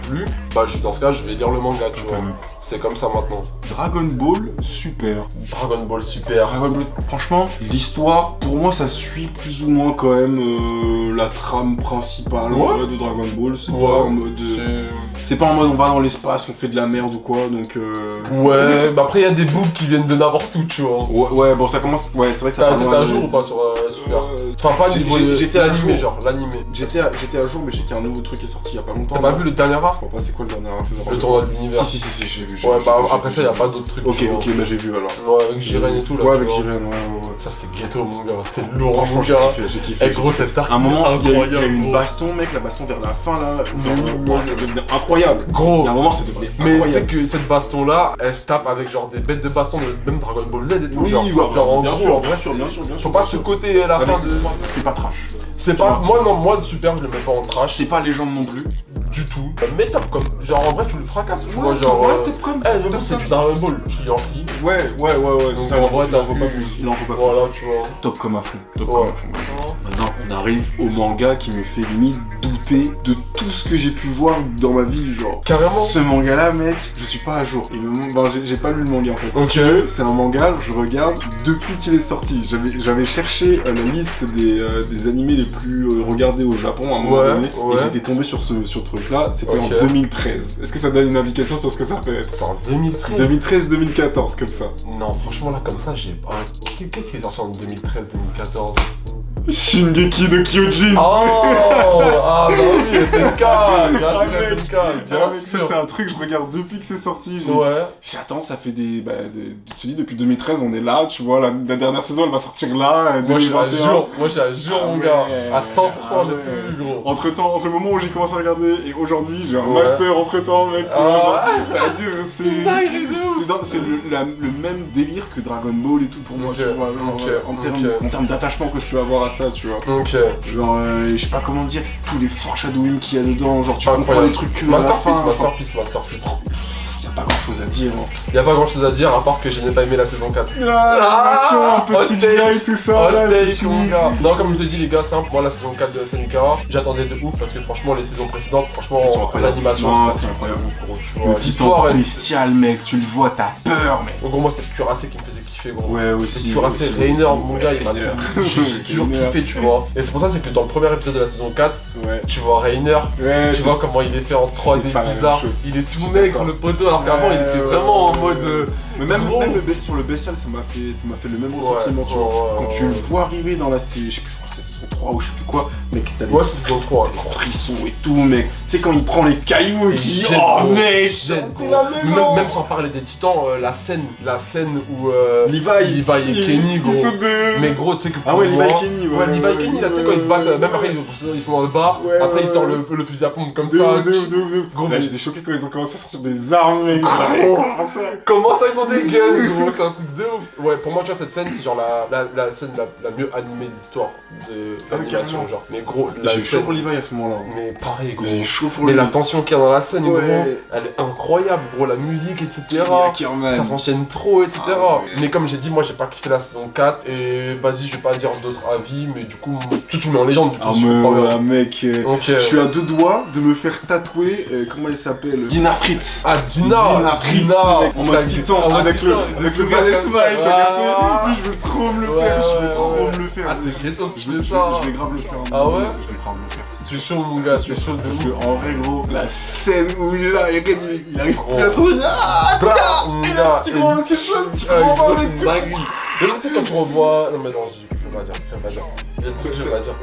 plu, bah dans ce cas je vais lire le manga, tu vois. C'est comme ça maintenant. Dragon Ball, super. Dragon Ball super. Dragon Ball, franchement, l'histoire, pour moi, ça suit plus ou moins quand même la trame principale de Dragon Ball. C'est pas en mode. C'est pas en mode on va dans l'espace, on fait de la merde ou quoi, donc. Ouais, bah après il y a des books qui viennent de n'importe où, tu vois. Ouais, bon, ça commence. Ouais, c'est vrai que ça. T'étais à jour ou pas sur Super? Enfin, pas niveau j'étais à jour. genre l'animé. J'étais à jour, mais j'ai qu'il y a un nouveau truc qui est sorti il y a pas longtemps. T'as pas vu le dernier arc? Je crois pas, c'est quoi le dernier arc? Le tournoi de l'univers. Si, j'ai vu. Ouais, bah après ça, y a pas d'autres trucs. Ok, bah j'ai vu alors. Ouais, avec Jiren et tout là. Ouais, avec Jiren, ouais. Ça c'était ghetto, mon gars. C'était lourd, Franchement, mon gars. j'ai kiffé. Eh gros, cet arc. À un moment, il y a eu une gros. baston, mec, la baston vers la fin là. Ça devenait incroyable. Gros. Il y a un moment, ça devenait Mais incroyable. tu sais que cette baston là, elle se tape avec genre des bêtes de baston de même Dragon Ball Z et tout. Oui, genre en bien gros, sûr, en vrai, bien sûr. faut pas ce côté à la fin de. C'est pas trash. C'est pas. Moi de Super, je le mets pas en trash. C'est pas légende non plus. Du tout. Mais top comme. Genre en vrai, tu le fracasses, tu vois. Ouais, Genre. top comme. Eh, mais bon, c'est du Dragon Ball. Je suis Yankee. Ouais. Donc en vrai, il en faut pas plus. Il en faut pas plus. Voilà, tu vois. Top comme à fond. Maintenant, on arrive au manga qui me fait limite douter de tout ce que j'ai pu voir dans ma vie, genre. Carrément. Ce manga-là, mec, je suis pas à jour. J'ai pas lu le manga en fait. Ok. C'est un manga, je regarde depuis qu'il est sorti. J'avais cherché la liste des animés les plus regardés au Japon à un moment donné, et j'étais tombé sur ce truc-là. C'était en 2013. Est-ce que ça donne une indication sur ce que ça peut être? Attends, 2013. 2013-2014, comme ça. Non, franchement là comme ça, j'ai pas. Qu'est-ce qui est sorti en 2013-2014? Shingeki no Kyojin. Oh ah bah oui, SNK. Bien sûr, SNK. Bien Ça sûr. c'est un truc que je regarde depuis que c'est sorti. Ouais. J'attends, ça fait des. Tu te dis depuis 2013 on est là, tu vois, la dernière saison elle va sortir là, 2021. Moi j'ai à jour mon gars. À 100% j'ai tout vu gros. Entre le moment où j'ai commencé à regarder et aujourd'hui j'ai un master entre temps mec, tu vois. C'est-à-dire c'est le même délire que Dragon Ball et tout pour moi, tu vois. En termes d'attachement que je peux avoir à ça, tu vois. Ok. Genre, je sais pas comment dire, tous les foreshadowing qu'il y a dedans, genre tu comprends les trucs que à la fin. Masterpiece. Y'a pas grand chose à dire. Y'a pas grand chose à dire à part que je n'ai pas aimé la saison 4. L'animation, petit CGI et tout ça. Mon gars. Non, comme je vous ai dit, les gars, simple. Moi, la saison 4 de SNK, j'attendais de ouf parce que franchement, les saisons précédentes, franchement, l'animation c'était incroyable. Tu vois, le titan bestial, mec, tu le vois, t'as peur, mec. En gros, moi, c'était Cuirassé qui me faisait kiffer, gros. Ouais, aussi. Cuirassé, Reiner, mon gars, il m'a j'ai toujours kiffé, tu vois. Et c'est pour ça, c'est que dans le premier épisode de la saison 4, tu vois Reiner, tu vois comment il est fait en 3D bizarre. Il est tout maigre, le poteau, alors qu'avant, il était vraiment en mode. Mais même sur le bestial, ça m'a fait le même sentiment, tu vois. Quand tu le vois arriver dans la série, je sais plus, je crois que c'est saison 3 ou je sais plus quoi, mec, t'as des c'est saison 3, frissons et tout, mec. Tu sais, quand il prend les cailloux et qu'il dit oh, mec, même sans parler des titans, la scène où Levi et Kenny, gros. Mais gros, tu sais que. Ah ouais, Levi et Kenny, ouais. Levi et Kenny, là, tu sais, quand ils se battent, même après, ils sont dans le bar, après, ils sortent le fusil à pompe comme ça. Gros, mais j'étais choqué quand ils ont commencé à sortir des armes, mec. Comment ça, ils ont des guns, gros, c'est un truc de ouf. Ouais, pour moi, tu vois, cette scène, c'est genre la scène la mieux animée de l'histoire de l'animation, genre. Mais gros, la scène. J'ai chaud pour Levi à ce moment-là. Mais pareil, gros. J'ai chaud pour Mais lui. la tension qu'il y a dans la scène, gros, elle est incroyable, gros. La musique, etc. Ça s'enchaîne trop, etc. Mais comme j'ai dit, moi, j'ai pas kiffé la saison 4. Et vas-y, je vais pas dire d'autres avis, mais du coup, tout tu mets en légende, du coup, si je comprends bien. Mec, je suis à 2 doigts de me faire tatouer, comment elle s'appelle, Dina Fritz. Ah, Dina en mode titan, avec le balai smile, t'as capté. Lui, je veux trop me le faire, Ah, c'est ghetto si tu fais ça. Je vais grave le faire. Ah ouais? Je vais grave le faire, c'est C'est chaud, mon gars, c'est chaud de Parce ouf. que en vrai, gros, la scène où il arrive, il arrive Gros. il a trop dit ah, Bra, putain, mon et gars, là, tu comprends ce qui se passe, tu comprends pas, gros, mec, c'est une dinguerie. Même si quand tu revois. Non, mais non, je vais pas dire. Il y a des trucs que je vais pas dire.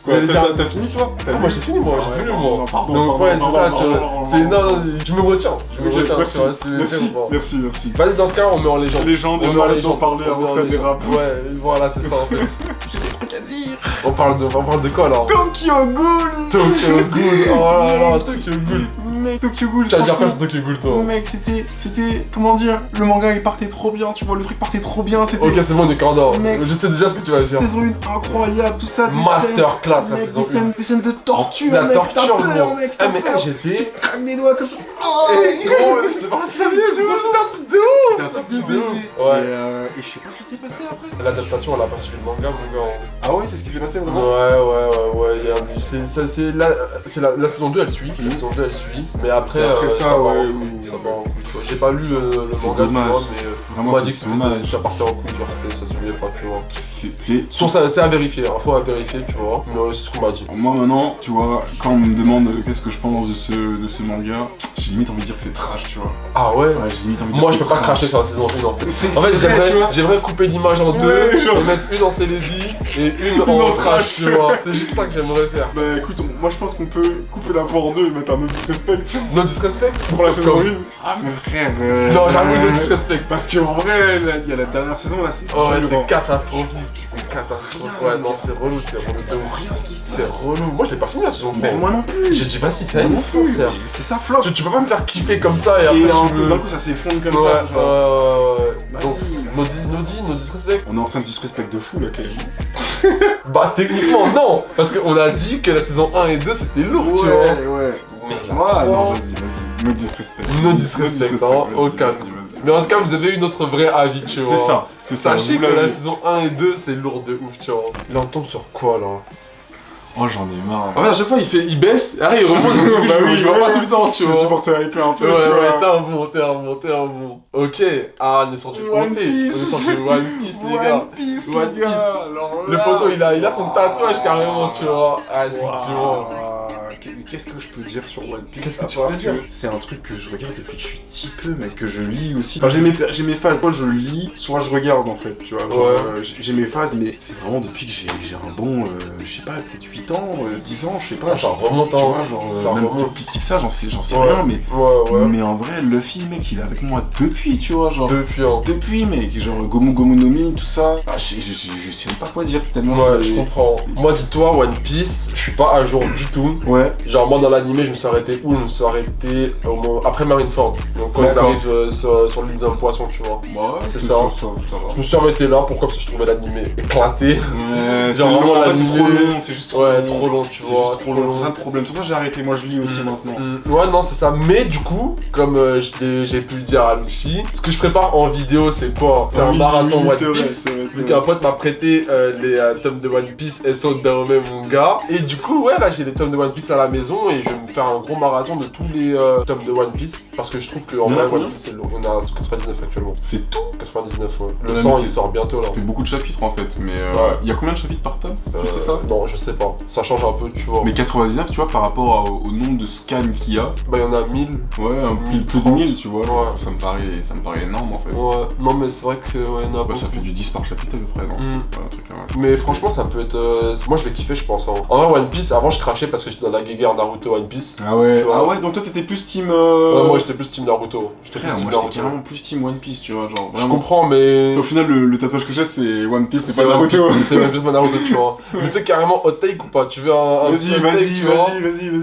Quoi, Mais t'as fini toi? Moi j'ai fini, moi, j'ai fini, moi. Pardon, Donc, ouais, c'est ça, tu vois. C'est. Non, je me retiens. Je me Ok, retiens, merci, tu vois. C'est merci, bon. merci, merci. Vas-y, dans ce cas, on met en légende. Légende, On on met en arrête d'en légende. parler On avant met que en ça légende. dérape. Ouais, voilà, c'est ça en fait. J'ai des trucs à dire. On parle de quoi là? Tokyo Ghoul. Tokyo Ghoul. Oh là là, Tokyo Ghoul. Mec, Tokyo Ghoul. Tu vas dire quoi franchement, sur Tokyo Ghoul, toi? Mec, c'était, comment dire, le manga il partait trop bien, tu vois, le truc partait trop bien, c'était... Ok, c'est bon, on est cordon. Mec. Je sais déjà ce que tu vas dire. Saison 1 incroyable, tout ça, des Masterclass, scènes, la mec, saison des scènes de torture, La mec, torture, t'as peur, gros. mec, Ah, t'as mais peur. j'étais. Tu craques des doigts comme ça. Oh, Eh, gros, je te parle sérieux, gros, c'était un truc de ouf! c'était un truc de baiser. Ouais. Et je sais pas ce qui s'est passé après. L'adaptation, elle a pas suivi le manga, mon gars. Ah ouais, c'est ce qui s'est passé Ouais, vraiment. il y a un- c'est la saison 2, elle suit. La saison 2, elle suit. Mais après, C'est après ça, part en ouais, couille, oui. ça part en couille, tu vois. J'ai pas lu le C'est manga, tu dommage. vois, mais Vraiment, on m'a c'est dit que dommage. ça partait en couille, genre ça suivait pas, tu vois. C'est... Sur ça, c'est à vérifier, info à vérifier, tu vois. Mais c'est ce qu'on m'a dit. Moi maintenant, tu vois, quand on me demande qu'est-ce que je pense de ce manga, j'ai limite envie de dire que c'est trash, tu vois. Ah ouais? Ouais, j'ai limite envie de dire Moi, que je peux c'est pas trash. cracher sur la saison 1 en fait. C'est En fait, vrai, tu vois. j'aimerais couper l'image en deux Ouais, genre. et mettre une en Célébi et une Une en en trash, trash. tu vois. C'est juste ça que j'aimerais faire. Bah écoute, moi je pense qu'on peut couper la voix en deux et mettre un autre disrespect No disrespect pour la saison Comme- 1. Ah mon frère. Non, j'avoue, no disrespect. Parce qu'en vrai, il y a la dernière saison là, c'est Oh ouais, violent. c'est catastrophique. C'est catastrophique. Ouais, non, c'est relou de ouf. Rien ce qui se C'est passe. relou. Moi, je l'ai pas fini la saison 3. Mais moi non plus. J'ai dit, vas-y, c'est Moi non un plus. frère. C'est ça flop. Tu peux pas me faire kiffer comme ça et après Et tu me. d'un coup ça s'effondre comme Ouais, ça. Genre. ouais. Donc, no disrespect. On est en train de disrespect de fou là quand même. Bah, techniquement, non. Parce qu'on a dit que la saison 1 et 2 c'était lourd, tu vois. Ouais. Mais Ouais, non, vas-y. No disrespect. No disrespect, non, vas-y, au calme. vas-y. Mais en tout cas, vous avez eu notre vrai avis, tu vois. C'est ça. Sachez vous que la l'avez. saison 1 et 2 c'est lourd de ouf, tu vois. Là, on tombe sur quoi là? Oh, j'en ai marre. En fait, à chaque fois, il baisse, et après, il remonte, du coup, Bah oui, je vois ouais. pas tout le temps, tu Le vois. supporter hyper un peu, Ouais, tu ouais, vois. t'es un bon. Ok, ah, on est sorti One OP. On est Piece. sorti One Piece, les gars. One Piece, One les gars. Piece. Alors Le là, poteau, il a son tatouage carrément, tu vois. Ah, c'est Waouh. tu vois. Qu'est-ce que je peux dire sur One Piece? Qu'est-ce que tu À part peux dire? C'est un truc que je regarde depuis que je suis petit peu, mais que je lis aussi. Enfin, j'ai mes phases. Soit je lis, soit je regarde en fait, tu vois. Genre, Ouais. j'ai mes phases, mais c'est vraiment depuis que j'ai un bon, je sais pas, peut-être 8 ans, 10 ans, je sais pas. Ah, ça remonte, tu hein. vois, genre, Ça même remonte. plus petit que ça, j'en sais Ouais. rien, mais. Ouais. Mais en vrai, Luffy, mec, il est avec moi depuis, tu vois, genre. Depuis, hein. Depuis, mec, genre Gomu Gomu no Mi, tout ça. Ah, je sais même pas quoi dire tellement Ouais, c'est- je comprends. Moi, dis-toi, One Piece, je suis pas à jour du tout. Ouais. Genre, moi, dans l'animé, je me suis arrêté où? Je me suis arrêté au moment... après Marineford. Donc, quand ils D'accord. arrivent sur l'île d'un poisson, tu vois. Ouais, C'est ça ça. va. Je me suis arrêté là, pourquoi? Parce que je trouvais l'animé éclaté. Ouais, c'est Genre, long, vraiment, en fait, c'est l'animé- trop long, c'est juste trop Ouais, long. trop long, tu C'est vois. juste trop long, c'est ça le problème. C'est pour ça que j'ai arrêté, moi je lis aussi maintenant. Ouais, non, c'est ça. Mais du coup, comme j'ai pu le dire à Luchi, ce que je prépare en vidéo, c'est quoi? C'est un Oui, marathon oui, One c'est vrai, Piece. c'est vrai, c'est Donc vrai. un pote m'a prêté les tomes de One Piece et saut Daomé Manga. Et du coup, ouais, là j'ai les tomes de One Piece à la maison et je vais me faire un gros marathon de tous les tomes de One Piece. Parce que je trouve qu'en vrai, combien One Piece, c'est long. On est à 99 actuellement. C'est tout. 99, ouais. Le Ouais, 100, mais il c'est- sort bientôt là. Ça fait beaucoup de chapitres en fait, mais Ouais. il y a combien de chapitres par tome? Tu sais ça? Non, je sais pas. Ça change un peu, tu vois. Mais 99, tu vois, par rapport au nombre de scans qu'il y a, Bah, il y en a 1000. ouais, un petit peu de 1030. 1000, tu vois, Ouais. ça me paraît énorme en fait. Ouais, non, mais c'est vrai que, ouais, il y en a Bah, beaucoup. ça fait du 10 par chapitre à peu près, non? Hmm. Ouais, un truc comme ça. Mais franchement, ça peut être. Moi, je vais kiffer, je pense. Hein. En vrai, One Piece, avant, je crachais parce que j'étais dans la guéguerre Naruto One Piece. Ah ouais, Tu vois. ah ouais, donc toi t'étais plus team. Ouais, moi, j'étais plus team Naruto. J'étais plus Frère, team moi j'étais Naruto. carrément plus team One Piece, tu vois, genre Je vraiment. comprends, mais. Au final, le tatouage que j'ai, c'est One Piece, c'est pas One Naruto. Piece, c'est même plus Naruto, tu vois. Mais c'est carrément hot take ou pas? Tu veux un petit hot take, tu vois?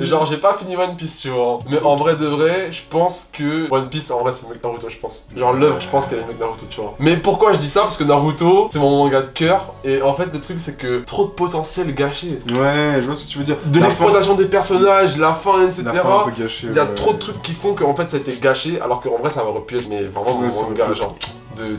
Et genre, j'ai pas fini One Piece, tu vois. Mais en vrai de vrai, je pense que One Piece, en vrai, c'est le mec Naruto, je pense. Genre, l'œuvre, je pense qu'elle est le mec Naruto, tu vois. Mais pourquoi je dis ça? Parce que Naruto, c'est mon manga de cœur. Et en fait, le truc, c'est que trop de potentiel gâché. Ouais, je vois ce que tu veux dire. De La l'exploitation des personnages, la fin, etc. fin, la fin un peu gâchée. Il y a ouais. trop de trucs qui font qu'en fait ça a été gâché, alors qu'en vrai ça aurait pu être mais vraiment Ouais, mon ça manga, aurait pu. genre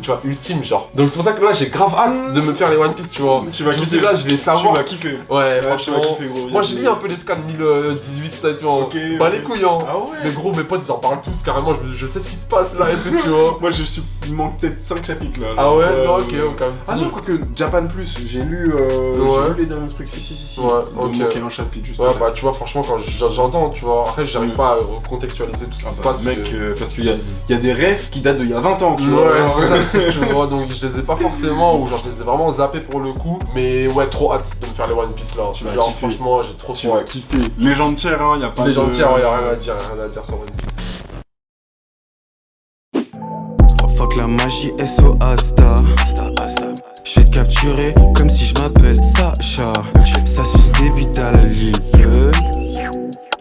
tu vois, ultime, genre. Donc c'est pour ça que là, j'ai grave hâte de me faire les One Piece, tu vois. Tu vas Je me kiffer. dis là, je vais Tu savoir. vas kiffer. Ouais, Tu franchement. vas kiffer, gros. Moi, j'ai lu un peu les scans 1018, ça, tu vois. Ok, Pas ok. les couilles, hein. Ah ouais. Mais gros, mes potes, ils en parlent tous carrément. Je sais ce qui se passe là et tout, tu vois. Moi, il manque peut-être 5 chapitres là. Ah ouais, non, ok, ok. Ah non, quoique Japan Plus, j'ai lu les derniers trucs. Si. Ouais, ok. Il manquait un chapitre juste. Ouais, après. bah tu vois, franchement, quand j'entends, tu vois, après, j'arrive pas à recontextualiser tout ce qui se passe. Mec, parce que- parce qu'il y a des rêves qui datent d'il y a 20 ans, tu vois. Ouais, Alors, c'est ça le truc, tu vois, donc je les ai pas forcément, ou genre je les ai vraiment zappés pour le coup, mais ouais, trop hâte de me faire les One Piece là. Tu vas Genre, kiffer. franchement, j'ai trop Tu vas hâte. kiffer. Légende tiers, hein, y a pas Les de... gens tiers, y'a rien à dire sur One Piece. Fuck la magie SO Asta. Je vais te capturer comme si je m'appelle Sacha. Ça suce des bites à la Lil Pump.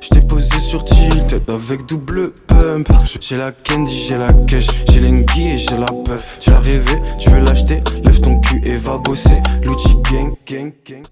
J't'ai posé sur tilt avec double pump. J'ai la candy, j'ai la cash, j'ai l'engie et j'ai la puff. Tu l'as rêvé, tu veux l'acheter, lève ton cul et va bosser. L'outil gang, gang, gang.